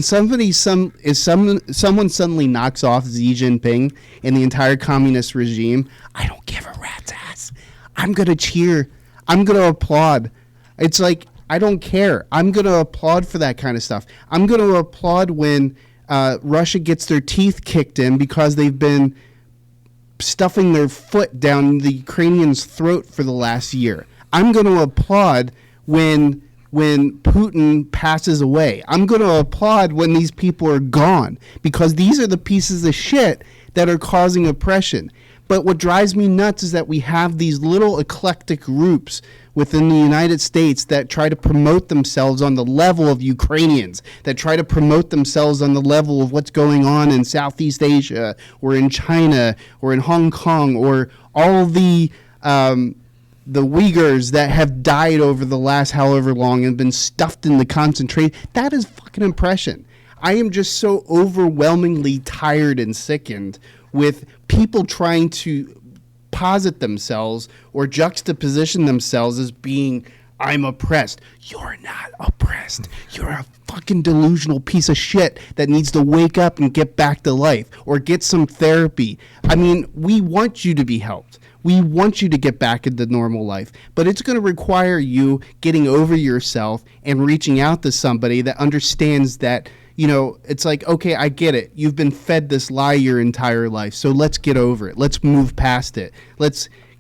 someone suddenly knocks off Xi Jinping and the entire communist regime, I don't give a rat's ass. I'm gonna cheer. I'm gonna applaud. It's like, I don't care. I'm gonna applaud for that kind of stuff. I'm gonna applaud when Russia gets their teeth kicked in because they've been stuffing their foot down the Ukrainian's throat for the last year. I'm going to applaud when Putin passes away. I'm going to applaud when these people are gone, because these are the pieces of shit that are causing oppression. But what drives me nuts is that we have these little eclectic groups within the United States that try to promote themselves on the level of Ukrainians, that try to promote themselves on the level of what's going on in Southeast Asia or in China or in Hong Kong, or all the Uyghurs that have died over the last however long and been stuffed in the concentration. That is fucking oppression. I am just so overwhelmingly tired and sickened with people trying to posit themselves or juxtaposition themselves as being, I'm oppressed. You're not oppressed. You're a fucking delusional piece of shit that needs to wake up and get back to life or get some therapy. I mean, we want you to be helped. We want you to get back into normal life, but it's going to require you getting over yourself and reaching out to somebody that understands that, it's like, okay, I get it. You've been fed this lie your entire life, so let's get over it. Let's move past it.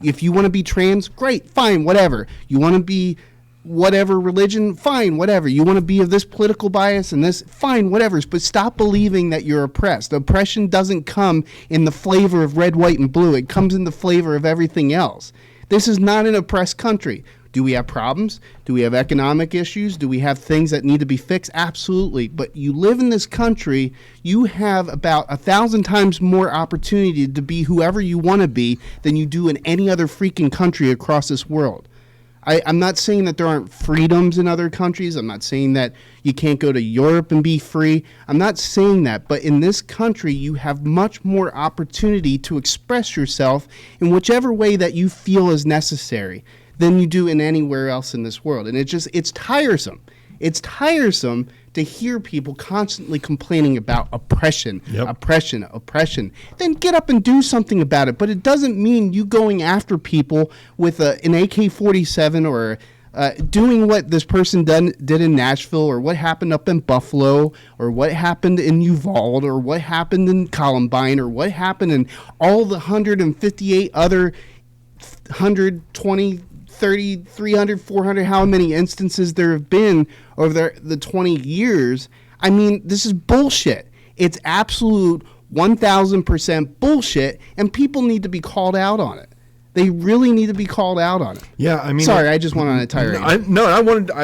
If you want to be trans, great, fine, whatever. You want to be whatever religion, fine, whatever. You want to be of this political bias and this, fine, whatever. But stop believing that you're oppressed. Oppression doesn't come in the flavor of red, white, and blue. It comes in the flavor of everything else. This is not an oppressed country. Do we have problems? Do we have economic issues? Do we have things that need to be fixed? Absolutely. But you live in this country, you have about 1,000 times more opportunity to be whoever you want to be than you do in any other freaking country across this world. I'm not saying that there aren't freedoms in other countries. I'm not saying that you can't go to Europe and be free. I'm not saying that. But in this country, you have much more opportunity to express yourself in whichever way that you feel is necessary than you do in anywhere else in this world. And it's tiresome. It's tiresome to hear people constantly complaining about oppression, oppression. Then get up and do something about it. But it doesn't mean you going after people with an AK-47 or doing what this person did in Nashville, or what happened up in Buffalo, or what happened in Uvalde, or what happened in Columbine, or what happened in all the 158 other 120 30, 300, 400, how many instances there have been over the 20 years. I mean, this is bullshit. It's absolute 1,000% bullshit, and people need to be called out on it. They really need to be called out on it. Yeah, I mean... Sorry, I just went on a tirade. I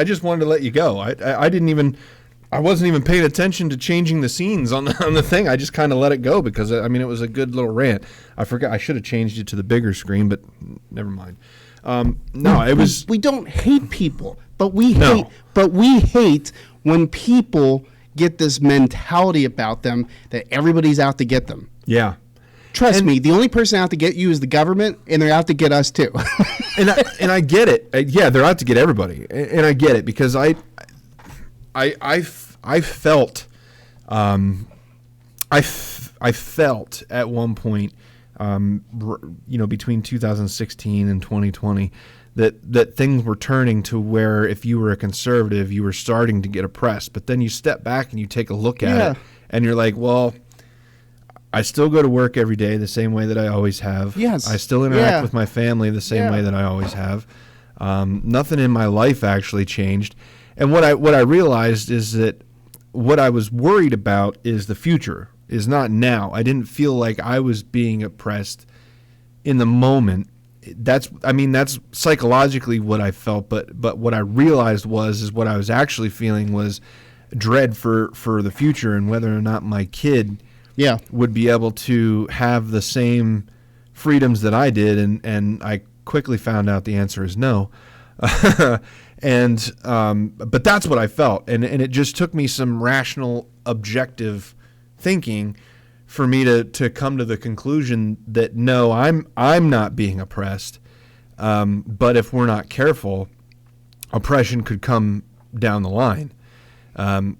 just wanted to let you go. I wasn't even paying attention to changing the scenes on the thing. I just kind of let it go because, I mean, it was a good little rant. I forgot. I should have changed it to the bigger screen, but never mind. It was. We don't hate people, but we hate when people get this mentality about them that everybody's out to get them. Yeah. Trust me, the only person out to get you is the government, and they're out to get us too. and I get it. Yeah, they're out to get everybody, and I get it because I felt, I felt at one point. Between 2016 and 2020, that things were turning to where if you were a conservative, you were starting to get oppressed. But then you step back and you take a look at it, and you're like, well, I still go to work every day the same way that I always have. Yes. I still interact with my family the same way that I always have. Nothing in my life actually changed. And what I realized is that what I was worried about is the future. Is not now. I didn't feel like I was being oppressed in the moment. That's psychologically what I felt, but what I realized is what I was actually feeling was dread for the future and whether or not my kid would be able to have the same freedoms that I did, and I quickly found out the answer is no. But that's what I felt, and it just took me some rational, objective thinking for me to come to the conclusion that no, I'm not being oppressed, but if we're not careful, oppression could come down the line.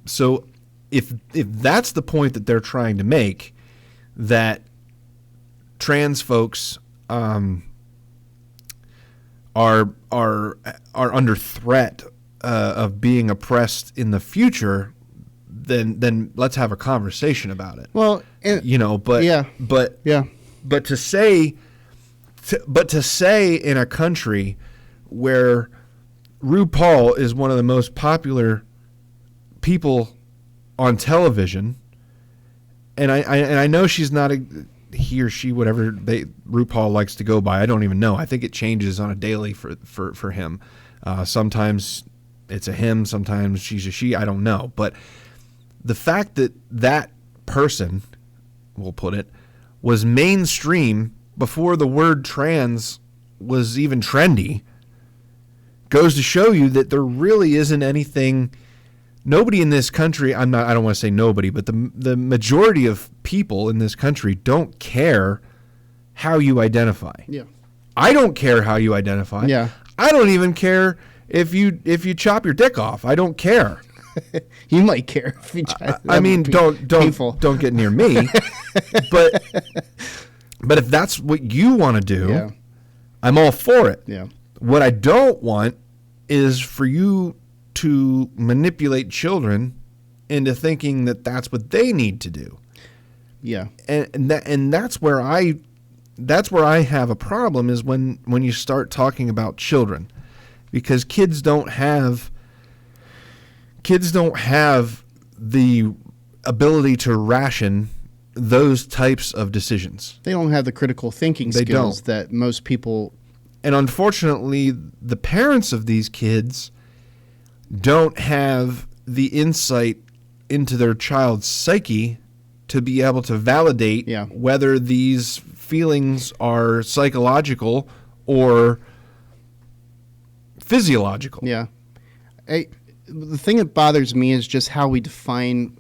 So if that's the point that they're trying to make, that trans folks are under threat of being oppressed in the future, then let's have a conversation about it. Well, but to say in a country where RuPaul is one of the most popular people on television, and I know she's not he or she, whatever RuPaul likes to go by. I don't even know. I think it changes on a daily for him. Sometimes it's a him, sometimes she's a she. I don't know, but the fact that person, we'll put it, was mainstream before the word trans was even trendy goes to show you that there really isn't anything. Nobody in this country, I don't want to say nobody, but the majority of people in this country don't care how you identify. Yeah. I don't care how you identify. Yeah. I don't even care if you chop your dick off. I don't care. You might care if you don't get near me. but if that's what you want to do, I'm all for it. Yeah. What I don't want is for you to manipulate children into thinking that that's what they need to do. Yeah. And that's where I have a problem is when you start talking about children, because kids don't have the ability to ration those types of decisions. They don't have the critical thinking skills that most people. And unfortunately, the parents of these kids don't have the insight into their child's psyche to be able to validate whether these feelings are psychological or physiological. Yeah. The thing that bothers me is just how we define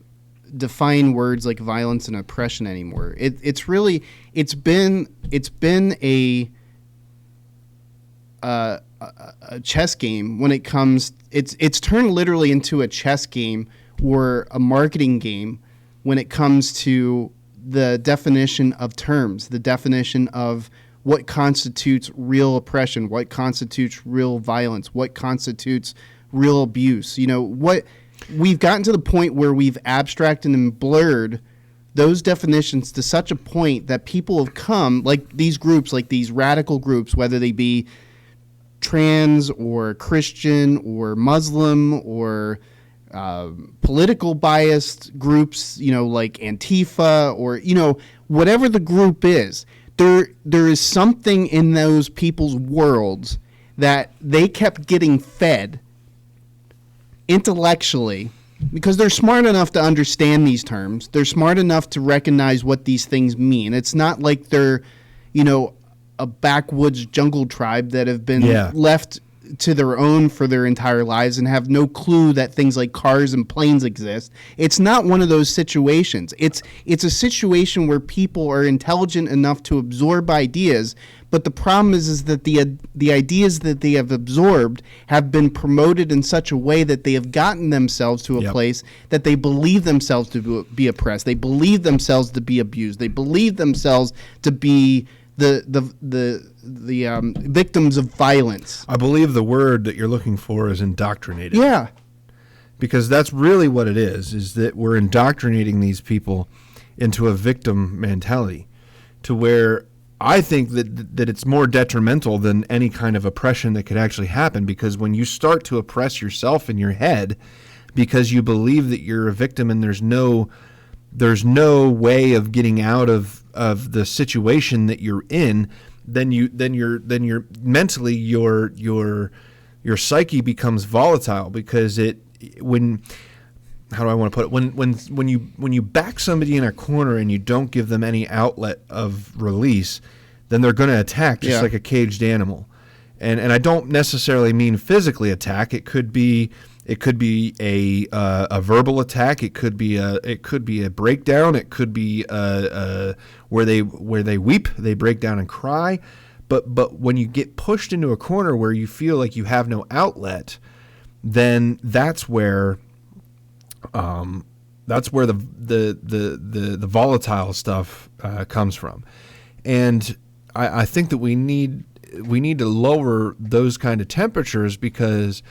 words like violence and oppression anymore. It's been a chess game when it comes. It's turned literally into a chess game or a marketing game when it comes to the definition of terms, the definition of what constitutes real oppression, what constitutes real violence, what constitutes real abuse. What we've gotten to the point where we've abstracted and blurred those definitions to such a point that people have come, like these groups, like these radical groups, whether they be trans or Christian or Muslim or political biased groups, like Antifa or, whatever the group is, there is something in those people's worlds that they kept getting fed intellectually because they're smart enough to understand these terms. They're smart enough to recognize what these things mean. It's not like they're, a backwoods jungle tribe that have been left to their own for their entire lives and have no clue that things like cars and planes exist. It's not one of those situations. It's a situation where people are intelligent enough to absorb ideas, but the problem is that the ideas that they have absorbed have been promoted in such a way that they have gotten themselves to a place that they believe themselves to be oppressed. They believe themselves to be abused. They believe themselves to be the victims of violence. I believe the word that you're looking for is indoctrinated. Yeah. Because that's really what it is that we're indoctrinating these people into a victim mentality to where I think that it's more detrimental than any kind of oppression that could actually happen, because when you start to oppress yourself in your head because you believe that you're a victim and there's no way of getting out of the situation that you're in, then you're mentally your psyche becomes volatile, because how do I want to put it? When you back somebody in a corner and you don't give them any outlet of release, then they're going to attack just like a caged animal. And I don't necessarily mean physically attack. It could be a verbal attack. It could be a breakdown. It could be where they weep, they break down and cry. But when you get pushed into a corner where you feel like you have no outlet, then that's where the volatile stuff comes from. And I think that we need to lower those kind of temperatures, because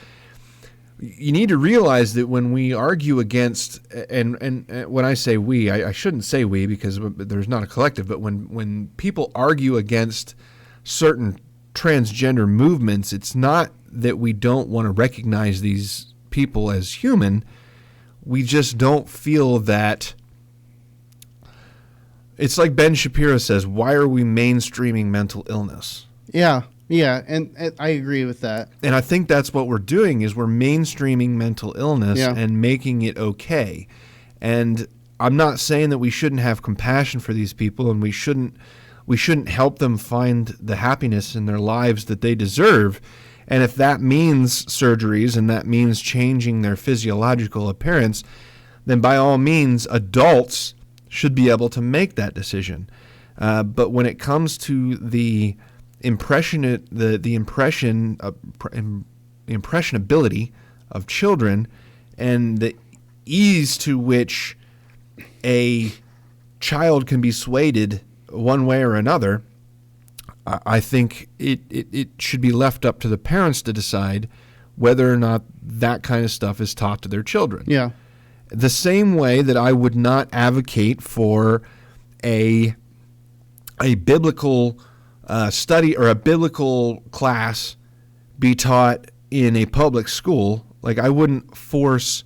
you need to realize that when we argue against, and when I say we, I shouldn't say we because there's not a collective, but when people argue against certain transgender movements, it's not that we don't want to recognize these people as human. We just don't feel that. It's like Ben Shapiro says, why are we mainstreaming mental illness? Yeah, and I agree with that. And I think that's what we're doing, is we're mainstreaming mental illness and making it okay. And I'm not saying that we shouldn't have compassion for these people and we shouldn't help them find the happiness in their lives that they deserve. And if that means surgeries and that means changing their physiological appearance, then by all means, adults should be able to make that decision. But when it comes to the impressionability of children and the ease to which a child can be swayed one way or another, I think it should be left up to the parents to decide whether or not that kind of stuff is taught to their children. Yeah. The same way that I would not advocate for a biblical study or a biblical class be taught in a public school. Like I wouldn't force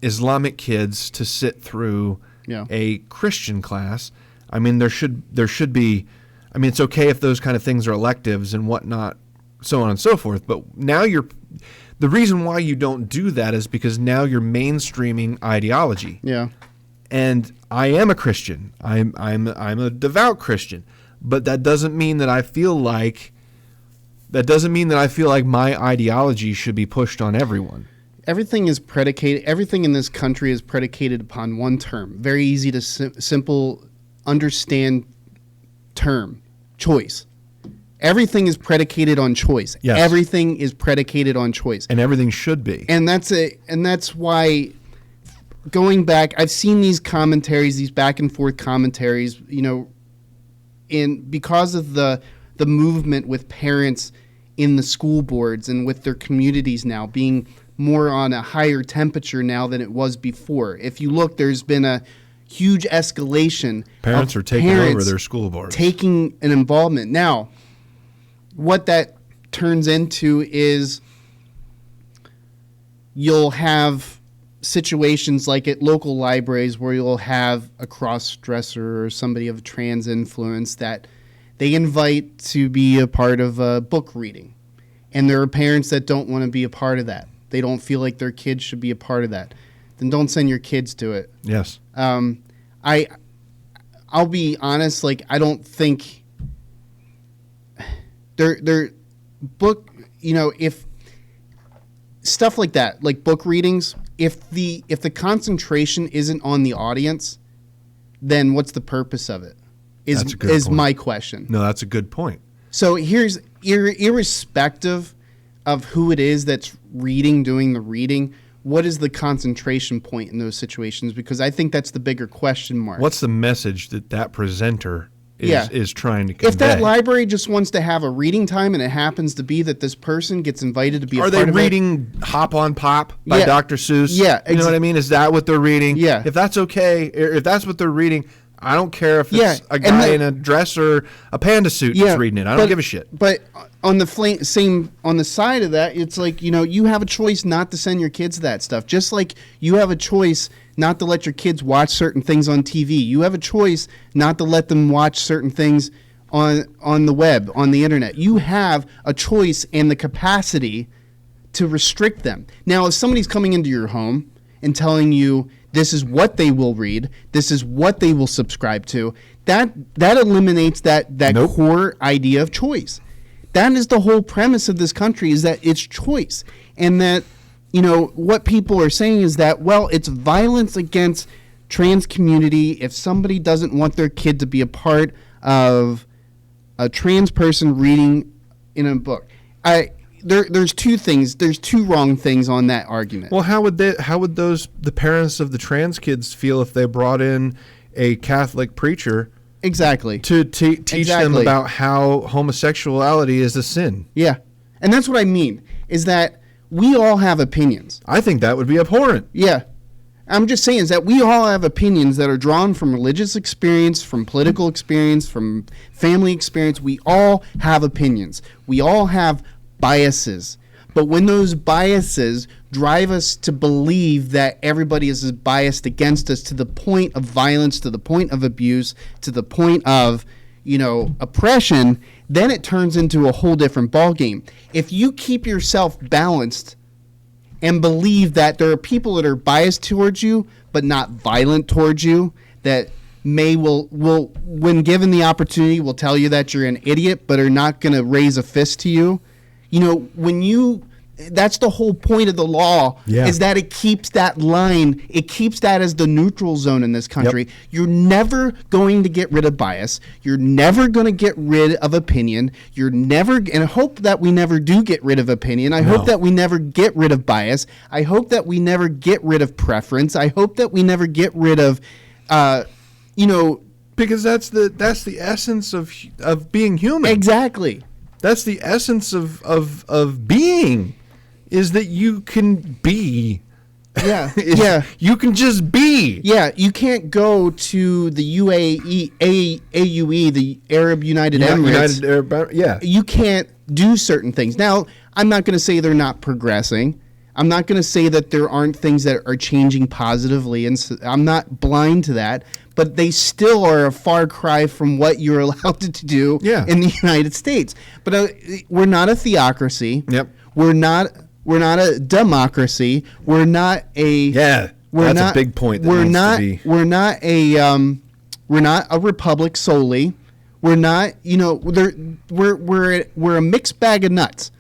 Islamic kids to sit through a Christian class. I mean, there should be. I mean, it's okay if those kind of things are electives and whatnot, so on and so forth. But now the reason why you don't do that is because now you're mainstreaming ideology. Yeah. And I am a Christian. I'm a devout Christian, but that doesn't mean that I feel like That doesn't mean that I feel like my ideology should be pushed on everyone. Everything in this country is predicated upon one term. Very easy to simple understand term. Choice. Everything is predicated on choice. Yes. Everything is predicated on choice. And everything should be. And that's why, going back, I've seen these commentaries, these back and forth commentaries, because of the movement with parents in the school boards and with their communities now being more on a higher temperature now than it was before. If you look, there's been a huge escalation. Parents are taking over their school boards. Taking an involvement. Now, what that turns into is you'll have situations like at local libraries where you'll have a cross-dresser or somebody of trans influence that they invite to be a part of a book reading. And there are parents that don't want to be a part of that. They don't feel like their kids should be a part of that. Then don't send your kids to it. Yes. I'll be honest, like, I don't think they're book, if stuff like that, like book readings, if the concentration isn't on the audience, then what's the purpose of it? Is my question. No, that's a good point. So here's irrespective of who it is that's doing the reading, what is the concentration point in those situations? Because I think that's the bigger question mark. What's the message that presenter is trying to convey? If that library just wants to have a reading time and it happens to be that this person gets invited to be a part of it. Are they reading Hop on Pop by Dr. Seuss? Yeah. You know what I mean? Is that what they're reading? Yeah. If that's okay, if that's what they're reading, I don't care if it's a guy in a dress or a panda suit that's reading it. I don't give a shit. But on the side of that, it's like, you have a choice not to send your kids that stuff. Just like you have a choice not to let your kids watch certain things on TV. You have a choice not to let them watch certain things on the web, on the internet. You have a choice and the capacity to restrict them. Now, if somebody's coming into your home and telling you this is what they will read, this is what they will subscribe to, that eliminates that core idea of choice. That is the whole premise of this country, is that it's choice. And that, what people are saying is that, well, it's violence against trans community if somebody doesn't want their kid to be a part of a trans person reading in a book. There's two things. There's two wrong things on that argument. Well, how would the parents of the trans kids feel if they brought in a Catholic preacher exactly to teach them about how homosexuality is a sin? Yeah, and that's what I mean, is that we all have opinions. I think that would be abhorrent. Yeah. I'm just saying is that we all have opinions that are drawn from religious experience, from political experience, from family experience. We all have opinions. We all have biases. But when those biases drive us to believe that everybody is biased against us to the point of violence, to the point of abuse, to the point of, oppression, then it turns into a whole different ballgame. If you keep yourself balanced and believe that there are people that are biased towards you but not violent towards you, that will when given the opportunity will tell you that you're an idiot but are not going to raise a fist to you, that's the whole point of the law, is that it keeps that line, it keeps that as the neutral zone in this country. Yep. You're never going to get rid of bias. You're never going to get rid of opinion. And I hope that we never do get rid of opinion. I hope that we never get rid of bias. I hope that we never get rid of preference. I hope that we never get rid of, because that's the essence of being human. Exactly. That's the essence of being. Is that you can be. Yeah. Yeah. You can just be. Yeah. You can't go to the AUE, the Arab United Emirates. Yeah. You can't do certain things. Now, I'm not going to say they're not progressing. I'm not going to say that there aren't things that are changing positively, and so I'm not blind to that. But they still are a far cry from what you're allowed to do in the United States. But we're not a theocracy. Yep. We're not a democracy. We're not a a big point. We're not a republic solely. We're not, we're a mixed bag of nuts.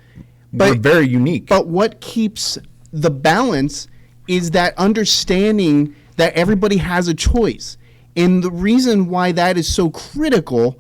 We're very unique. But what keeps the balance is that understanding that everybody has a choice. And the reason why that is so critical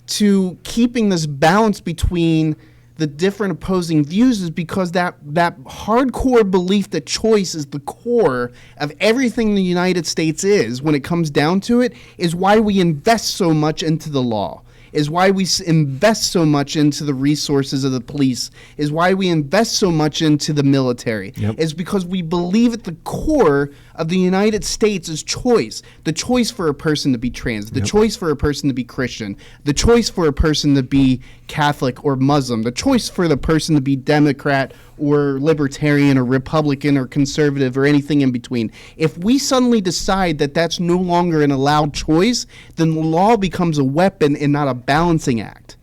to keeping this balance between the different opposing views is because that hardcore belief that choice is the core of everything the United States is, when it comes down to it, is why we invest so much into the law, is why we invest so much into the resources of the police, is why we invest so much into the military, is because we believe at the core of the United States is choice. The choice for a person to be trans, the choice for a person to be Christian, the choice for a person to be Catholic or Muslim, the choice for the person to be Democrat or Libertarian or Republican or Conservative or anything in between. If we suddenly decide that that's no longer an allowed choice, then the law becomes a weapon and not a balancing act.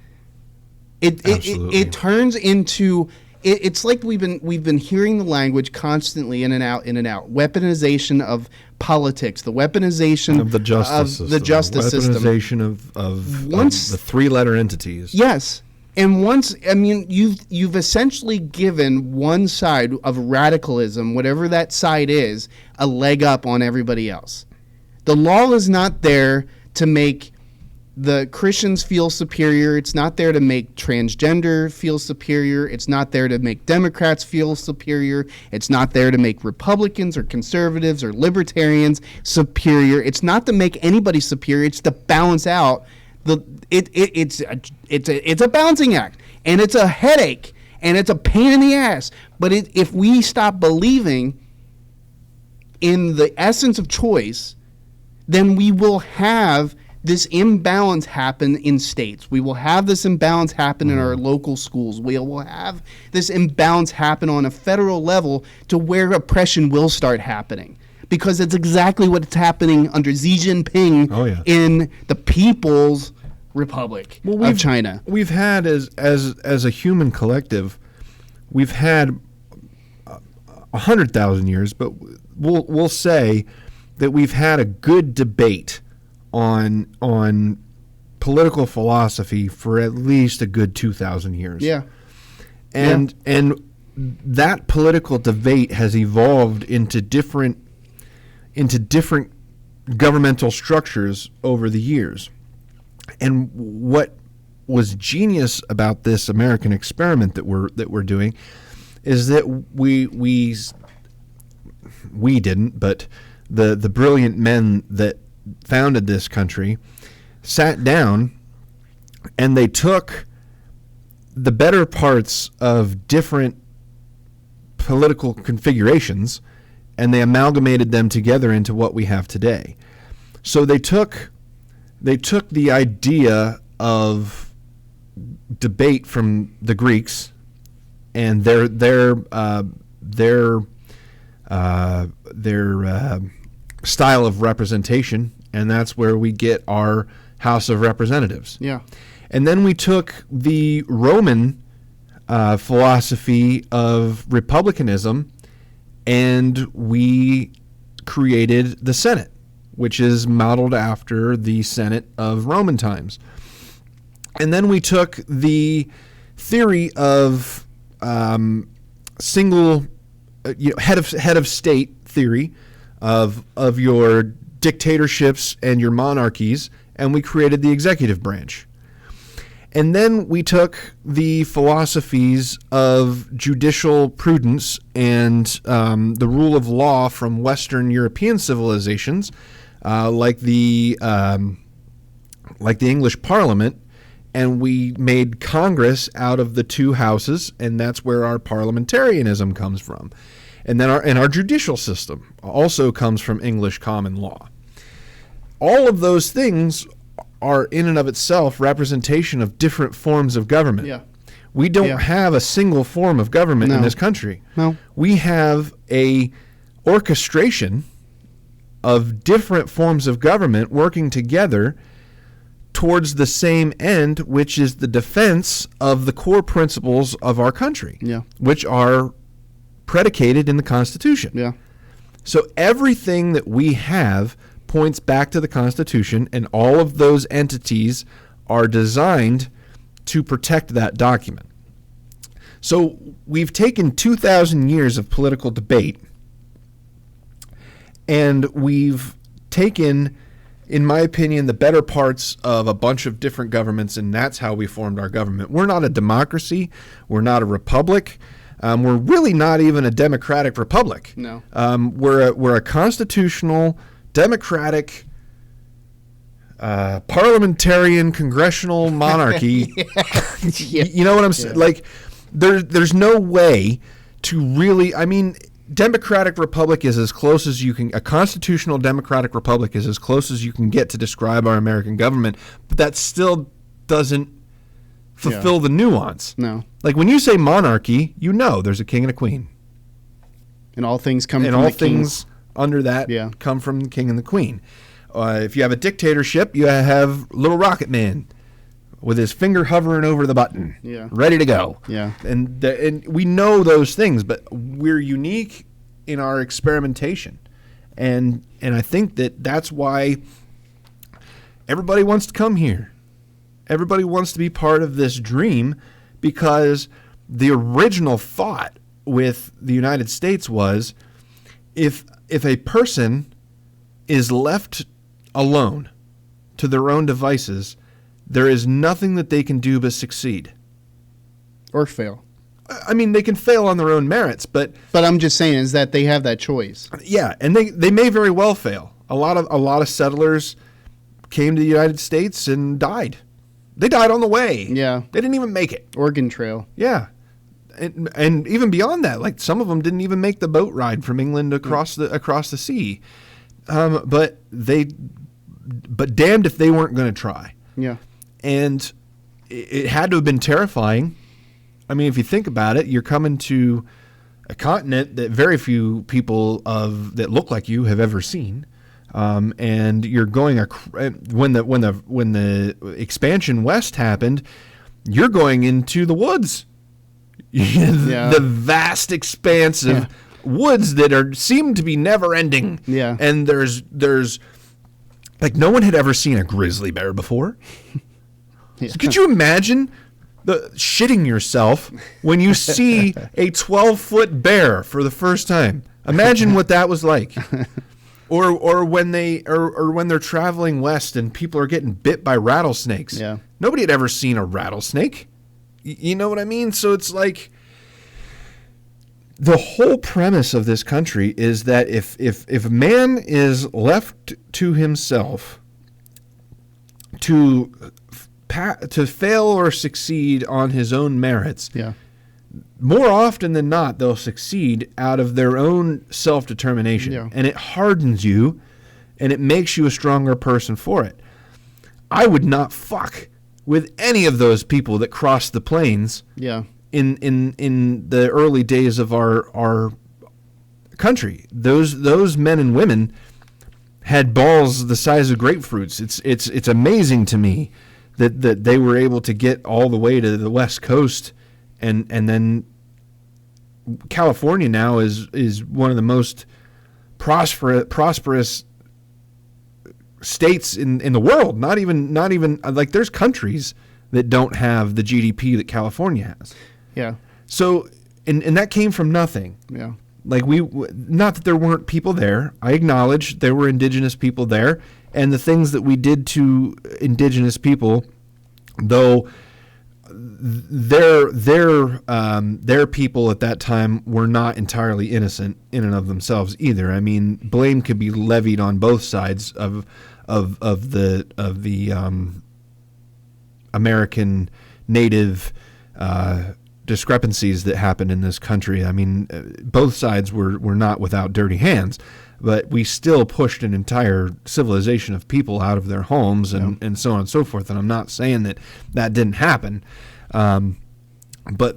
It turns into... It's like we've been hearing the language constantly in and out. Weaponization of politics, the weaponization of the justice system, weaponization of the three-letter entities. Yes, and once you've essentially given one side of radicalism, whatever that side is, a leg up on everybody else. The law is not there to make the Christians feel superior. It's not there to make transgender feel superior. It's not there to make Democrats feel superior. It's not there to make Republicans or conservatives or libertarians superior. It's not to make anybody superior. It's to balance out it's a balancing act, and it's a headache, and it's a pain in the ass. But if we stop believing in the essence of choice, then we will have this imbalance happen in states. We will have this imbalance happen in our local schools. We will have this imbalance happen on a federal level to where oppression will start happening. Because it's exactly what's happening under Xi Jinping in the People's Republic of China. We've had, as a human collective, we've had 100,000 years, but we'll say that we've had a good debate on political philosophy for at least a good 2,000 years. Yeah. And that political debate has evolved into different governmental structures over the years. And what was genius about this American experiment that we're doing is that we didn't, but the brilliant men that founded this country sat down and they took the better parts of different political configurations and they amalgamated them together into what we have today. So they took the idea of debate from the Greeks and their style of representation, and that's where we get our House of Representatives. Yeah. And then we took the Roman philosophy of republicanism and we created the Senate, which is modeled after the Senate of Roman times. And then we took the theory of single head of state theory of your dictatorships and your monarchies, and we created the executive branch. And then we took the philosophies of judicial prudence and the rule of law from Western European civilizations, like the English Parliament, and we made Congress out of the two houses, and that's where our parliamentarianism comes from. And then our judicial system also comes from English common law. All of those things are in and of itself representation of different forms of government. Yeah. We don't have a single form of government in this country. No. We have a orchestration of different forms of government working together towards the same end, which is the defense of the core principles of our country, which are predicated in the Constitution. Yeah. So everything that we have points back to the Constitution, and all of those entities are designed to protect that document. So we've taken 2,000 years of political debate, and we've taken, in my opinion, the better parts of a bunch of different governments, and that's how we formed our government. We're not a democracy. We're not a republic. We're really not even a democratic republic. No. We're a constitutional, democratic, parliamentarian, congressional monarchy. Yeah. You know what I'm saying? Like, there's no way to really. I mean, democratic republic is as close as you can. A constitutional democratic republic is as close as you can get to describe our American government, but that still doesn't fulfill the nuance. No. Like when you say monarchy, you know there's a king and a queen, And all things come and from all the king. things under that Yeah. come from the king and the queen. If you have a dictatorship, you have Little Rocket Man with his finger hovering over the button, ready to go. Yeah. And we know those things, but we're unique in our experimentation, and I think that's why everybody wants to come here. Everybody wants to be part of this dream, because the original thought with the United States was, if a person is left alone to their own devices, there is nothing that they can do but succeed. Or fail. I mean, they can fail on their own merits, but I'm just saying is that they have that choice. yeah, and they may very well fail. A lot of settlers came to the United States and died. They died on the way. Yeah. They didn't even make it. Oregon Trail. Yeah. And even beyond that, like some of them didn't even make the boat ride from England across the sea. But damned if they weren't going to try. Yeah. And it had to have been terrifying. I mean, if you think about it, you're coming to a continent that very few people that look like you have ever seen. And you're going when the expansion west happened, you're going into the woods, the vast expanse of woods that seem to be never ending. Yeah, and there's like no one had ever seen a grizzly bear before. So could you imagine shitting yourself when you see a 12-foot bear for the first time? Imagine what that was like. Or when they're traveling west and people are getting bit by rattlesnakes. Yeah. Nobody had ever seen a rattlesnake. You know what I mean? So it's like the whole premise of this country is that if man is left to himself to fail or succeed on his own merits, more often than not, they'll succeed out of their own self-determination. Yeah. And it hardens you, and it makes you a stronger person for it. I would not fuck with any of those people that crossed the plains in the early days of our country. Those men and women had balls the size of grapefruits. It's amazing to me that they were able to get all the way to the West Coast. And then California now is one of the most prosperous states in the world. Not even like there's countries that don't have the GDP that California has. Yeah. So and that came from nothing. Yeah. Like not that there weren't people there. I acknowledge there were indigenous people there, and the things that we did to indigenous people, though their people at that time were not entirely innocent in and of themselves either. I mean, blame could be levied on both sides of the American native discrepancies that happened in this country. I mean, both sides were not without dirty hands, but we still pushed an entire civilization of people out of their homes and so on and so forth. And I'm not saying that didn't happen, but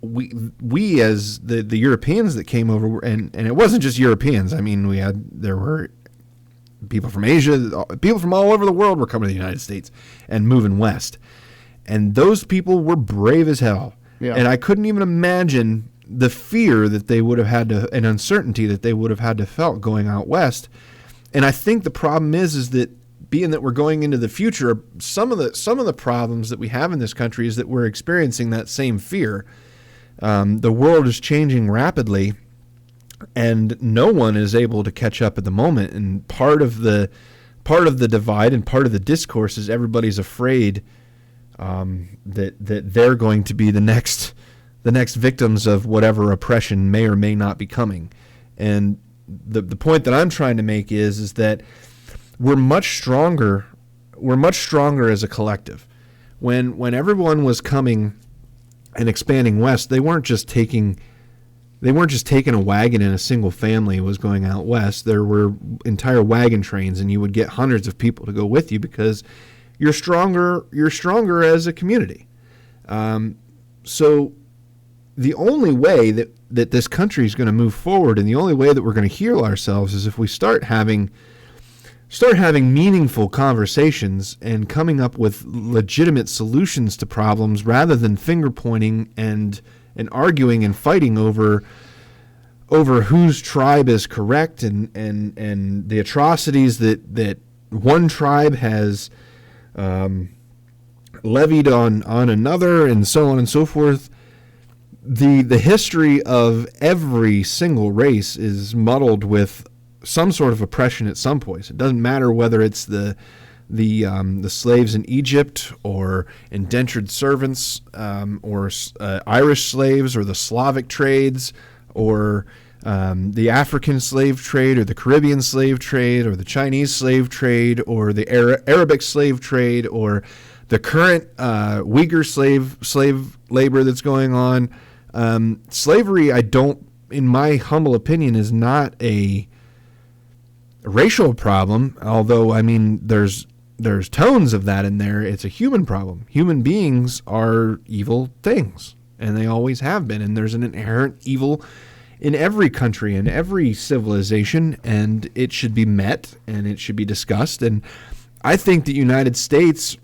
we as the Europeans that came over, and it wasn't just Europeans. I mean, there were people from Asia, people from all over the world were coming to the United States and moving west. And those people were brave as hell. Yeah. And I couldn't even imagine the fear that they would have had to, and uncertainty that they would have had to felt going out west. And I think the problem is that being that we're going into the future, some of the problems that we have in this country is that we're experiencing that same fear. The world is changing rapidly, and no one is able to catch up at the moment. And part of the divide and part of the discourse is everybody's afraid that they're going to be the next victims of whatever oppression may or may not be coming. And the point that I'm trying to make is that we're much stronger as a collective. When everyone was coming and expanding west, they weren't just taking a wagon and a single family was going out west. There were entire wagon trains, and you would get hundreds of people to go with you because you're stronger as a community. So the only way that this country is going to move forward, and the only way that we're going to heal ourselves, is if we start having meaningful conversations and coming up with legitimate solutions to problems rather than finger pointing and arguing and fighting over whose tribe is correct and the atrocities that one tribe has levied on another, and so on and so forth. The history of every single race is muddled with some sort of oppression at some point. It doesn't matter whether it's the slaves in Egypt or indentured servants or Irish slaves or the Slavic trades or the African slave trade or the Caribbean slave trade or the Chinese slave trade or the Arabic slave trade or the current Uyghur slave labor that's going on. Slavery, in my humble opinion, is not a racial problem, although there's tones of that in there. It's a human problem. Human beings are evil things, and they always have been, and there's an inherent evil in every country and every civilization, and it should be met and it should be discussed. And I think the United States,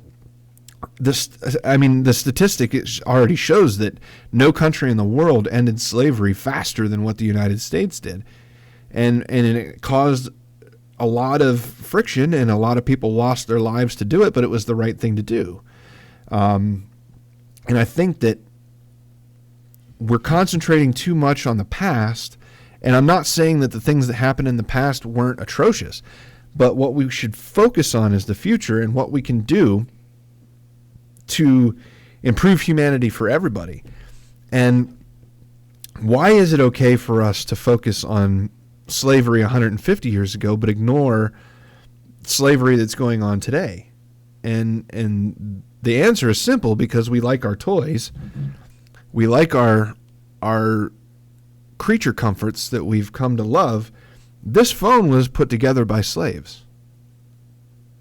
the statistic already shows that no country in the world ended slavery faster than what the United States did, and it caused a lot of friction, and a lot of people lost their lives to do it, but it was the right thing to do. And I think that we're concentrating too much on the past, and I'm not saying that the things that happened in the past weren't atrocious, but what we should focus on is the future and what we can do to improve humanity for everybody. And why is it okay for us to focus on slavery 150 years ago, but ignore slavery that's going on today? And the answer is simple: because we like our toys, we like our creature comforts that we've come to love. This phone was put together by slaves.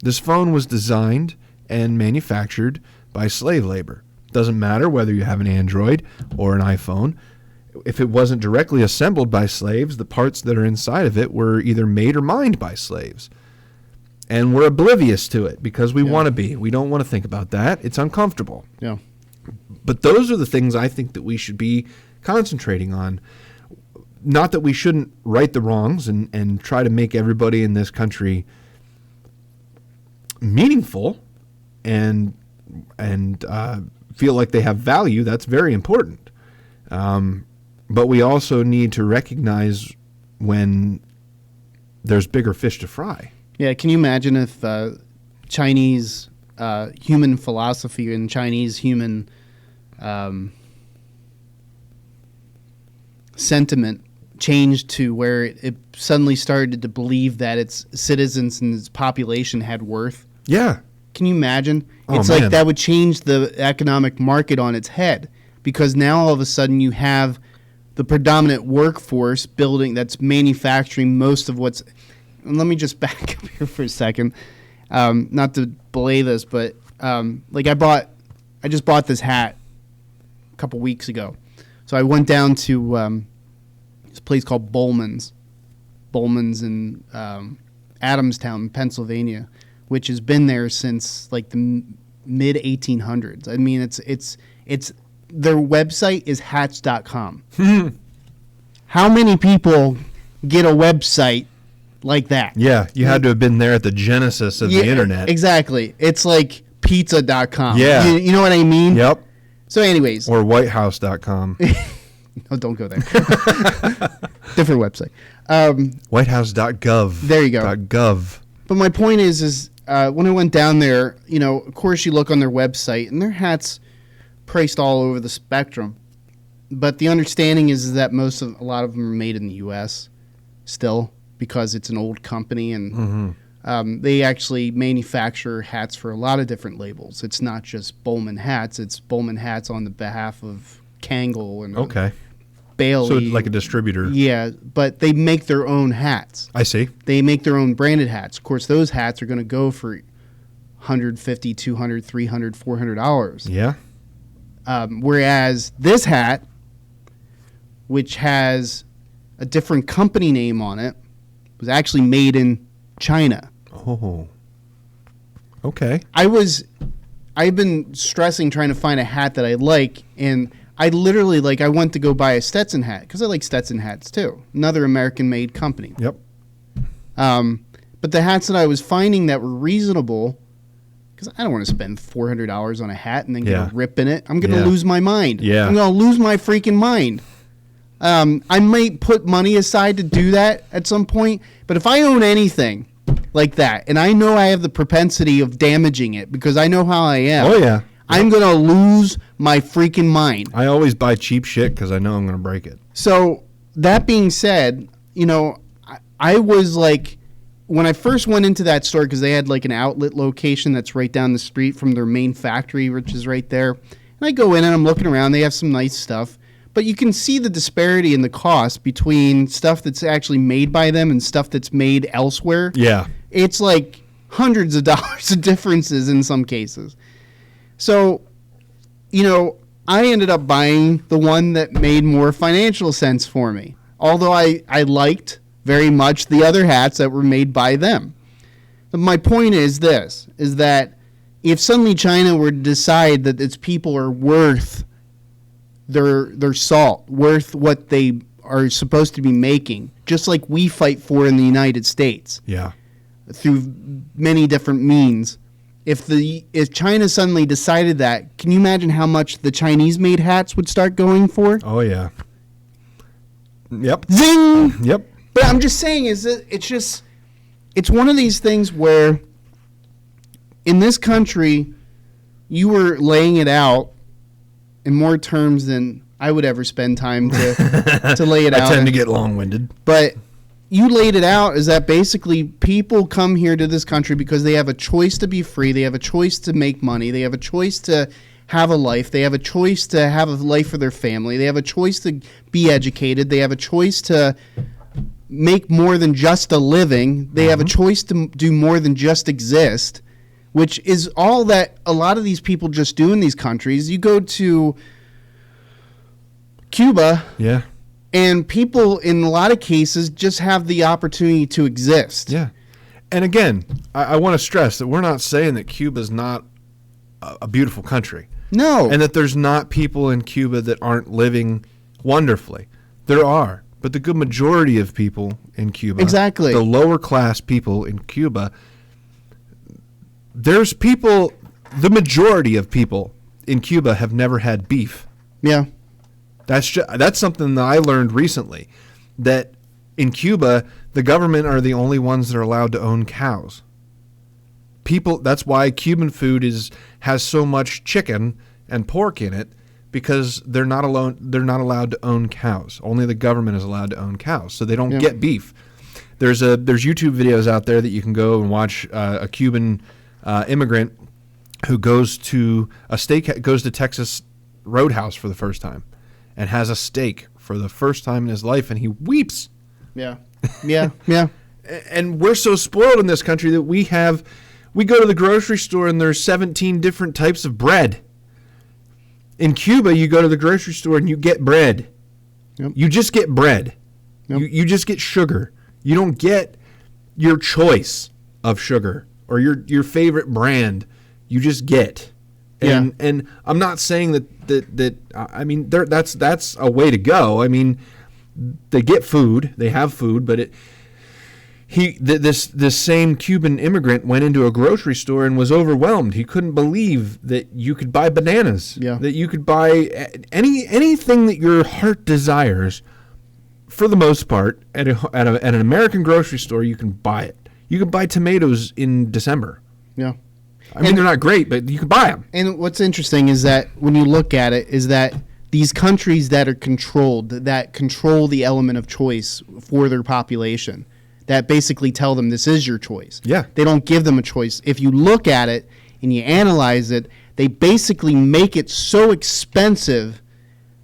This phone was designed and manufactured by slave labor. Doesn't matter whether you have an Android or an iPhone. If it wasn't directly assembled by slaves, the parts that are inside of it were either made or mined by slaves. And we're oblivious to it because we want to be. We don't want to think about that. It's uncomfortable. Yeah. But those are the things I think that we should be concentrating on. Not that we shouldn't right the wrongs and try to make everybody in this country meaningful and feel like they have value. That's very important. But we also need to recognize when there's bigger fish to fry. Yeah, can you imagine if Chinese human philosophy and Chinese human sentiment changed to where it suddenly started to believe that its citizens and its population had worth? Yeah. Can you imagine? Oh, it's man. like that would change the economic market on its head, because now all of a sudden you have the predominant workforce building that's manufacturing most of what's. And let me just back up here for a second, not to belay this, but I just bought this hat a couple weeks ago. So I went down to this place called Bowman's in Adamstown, Pennsylvania, which has been there since like the mid 1800s. I mean, it's their website is hats.com. How many people get a website like that. Yeah, you had to have been there at the genesis of the internet. Exactly. It's like pizza.com. Yeah. You know what I mean? Yep. So anyways. Or whitehouse.com. No, don't go there. Different website. Whitehouse.gov. There you go. .gov. But my point is when I went down there, of course you look on their website and their hats priced all over the spectrum. But the understanding is that a lot of them are made in the U.S. still because it's an old company and they actually manufacture hats for a lot of different labels. It's not just Bowman hats. It's Bowman hats on the behalf of Kangol and Bailey. So like a distributor. Yeah, but they make their own hats. I see. They make their own branded hats. Of course, those hats are going to go for $150, $200, $300, $400. Yeah. Whereas this hat, which has a different company name on it, was actually made in China. Oh. Okay. I've been stressing trying to find a hat that I like, and I literally, I went to go buy a Stetson hat, because I like Stetson hats too. Another American-made company. Yep. But the hats that I was finding that were reasonable, because I don't want to spend $400 on a hat and then get a rip in it. I'm going to lose my mind. Yeah. I'm going to lose my freaking mind. I might put money aside to do that at some point, but if I own anything like that, and I know I have the propensity of damaging it because I know how I am. Oh, yeah. I'm going to lose my freaking mind. I always buy cheap shit because I know I'm going to break it. So that being said, I was like, when I first went into that store, because they had like an outlet location that's right down the street from their main factory, which is right there. And I go in and I'm looking around. They have some nice stuff. But you can see the disparity in the cost between stuff that's actually made by them and stuff that's made elsewhere. Yeah. It's like hundreds of dollars of differences in some cases. So, I ended up buying the one that made more financial sense for me. Although I liked very much the other hats that were made by them. But my point is this, is that if suddenly China were to decide that its people are worth their salt, worth what they are supposed to be making, just like we fight for in the United States. Yeah. Through many different means. If China suddenly decided that, can you imagine how much the Chinese-made hats would start going for? Oh, yeah. Yep. Zing! Yep. But I'm just saying, it's one of these things where in this country, you were laying it out in more terms than I would ever spend time to lay it out. I tend to get long-winded. But you laid it out as that basically people come here to this country because they have a choice to be free. They have a choice to make money. They have a choice to have a life. They have a choice to have a life for their family. They have a choice to be educated. They have a choice to make more than just a living. They have a choice to do more than just exist, which is all that a lot of these people just do in these countries. You go to Cuba. Yeah. And people, in a lot of cases, just have the opportunity to exist. Yeah. And again, I want to stress that we're not saying that Cuba's not a beautiful country. No. And that there's not people in Cuba that aren't living wonderfully. There are. But the good majority of people in Cuba, exactly, the lower class people in Cuba, there's people, the majority of people in Cuba have never had beef. Yeah. That's something that I learned recently, that in Cuba, the government are the only ones that are allowed to own cows. That's why Cuban food has so much chicken and pork in it, because they're not allowed to own cows. Only the government is allowed to own cows, so they don't get beef. There's YouTube videos out there that you can go and watch a Cuban immigrant who goes to Texas Roadhouse for the first time and has a steak for the first time in his life, and he weeps. Yeah. Yeah. Yeah. And we're so spoiled in this country that we go to the grocery store and there's 17 different types of bread. In Cuba, you go to the grocery store and you get bread. Yep. You just get bread. Yep. You just get sugar. You don't get your choice of sugar or your favorite brand. You just get. And I'm not saying that I mean that's a way to go. I mean, they get food, they have food, but This same Cuban immigrant went into a grocery store and was overwhelmed. He couldn't believe that you could buy bananas, that you could buy anything that your heart desires. For the most part, at an American grocery store, you can buy it. You can buy tomatoes in December. Yeah. I mean, they're not great, but you can buy them. And what's interesting is that when you look at it, is that these countries that are controlled, that control the element of choice for their population, that basically tell them this is your choice. Yeah. They don't give them a choice. If you look at it and you analyze it, they basically make it so expensive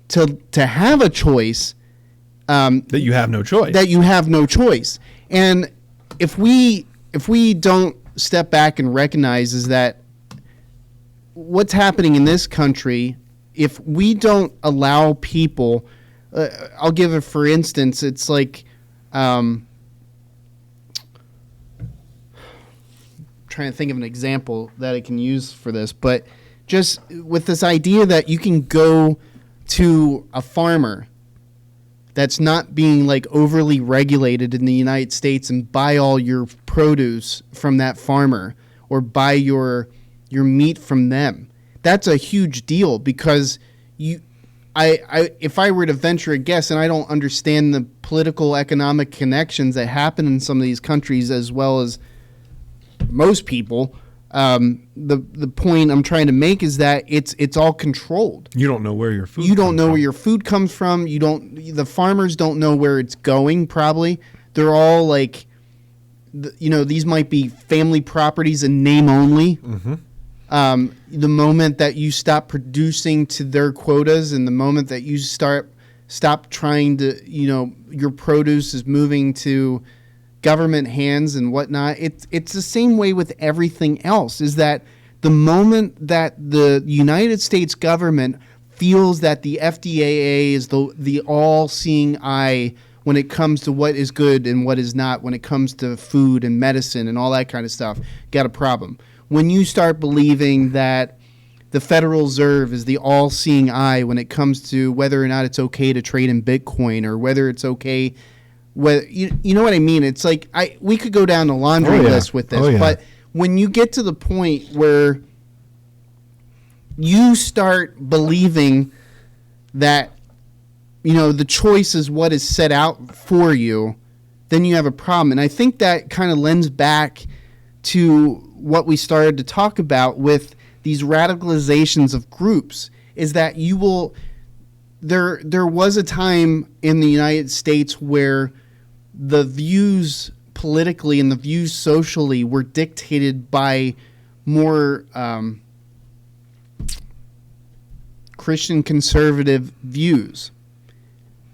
to have a choice that you have no choice. That you have no choice. And if we don't step back and recognize is that what's happening in this country, if we don't allow people, I'll give it for instance, it's like trying to think of an example that I can use for this, but just with this idea that you can go to a farmer that's not being like overly regulated in the United States and buy all your produce from that farmer or buy your meat from them. That's a huge deal because if I were to venture a guess, and I don't understand the political economic connections that happen in some of these countries as well as most people, the point I'm trying to make is that it's all controlled. You don't know where your food. You don't know where your food comes from. The farmers don't know where it's going. Probably they're all like, these might be family properties in name only. Mm-hmm. The moment that you stop producing to their quotas, and the moment that you stop trying to, your produce is moving to government hands and whatnot. It's the same way with everything else, is that the moment that the United States government feels that the FDA is the all-seeing eye when it comes to what is good and what is not, when it comes to food and medicine and all that kind of stuff, got a problem. When you start believing that the Federal Reserve is the all-seeing eye when it comes to whether or not it's okay to trade in Bitcoin or whether it's okay, you know what I mean? It's like we could go down the laundry list with this, but when you get to the point where you start believing that the choice is what is set out for you, then you have a problem. And I think that kind of lends back to what we started to talk about with these radicalizations of groups, is that there was a time in the United States where the views politically and the views socially were dictated by more Christian conservative views.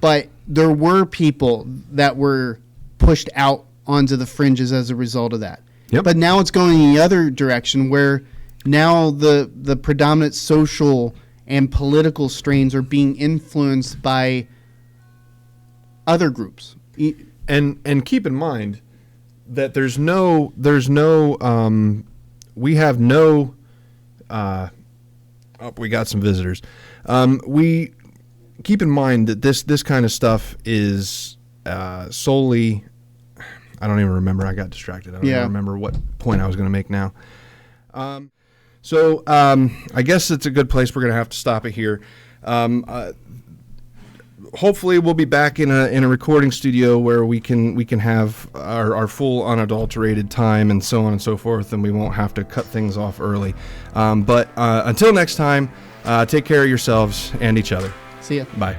But there were people that were pushed out onto the fringes as a result of that. Yep. But now it's going in the other direction, where now the predominant social and political strains are being influenced by other groups. And keep in mind that we have no we got some visitors. We keep in mind that this kind of stuff is solely, I don't even remember. I got distracted. I don't even remember what point I was going to make now. So I guess it's a good place. We're going to have to stop it here. Hopefully we'll be back in a recording studio where we can have our full unadulterated time and so on and so forth, and we won't have to cut things off early. But until next time, take care of yourselves and each other. See ya. Bye.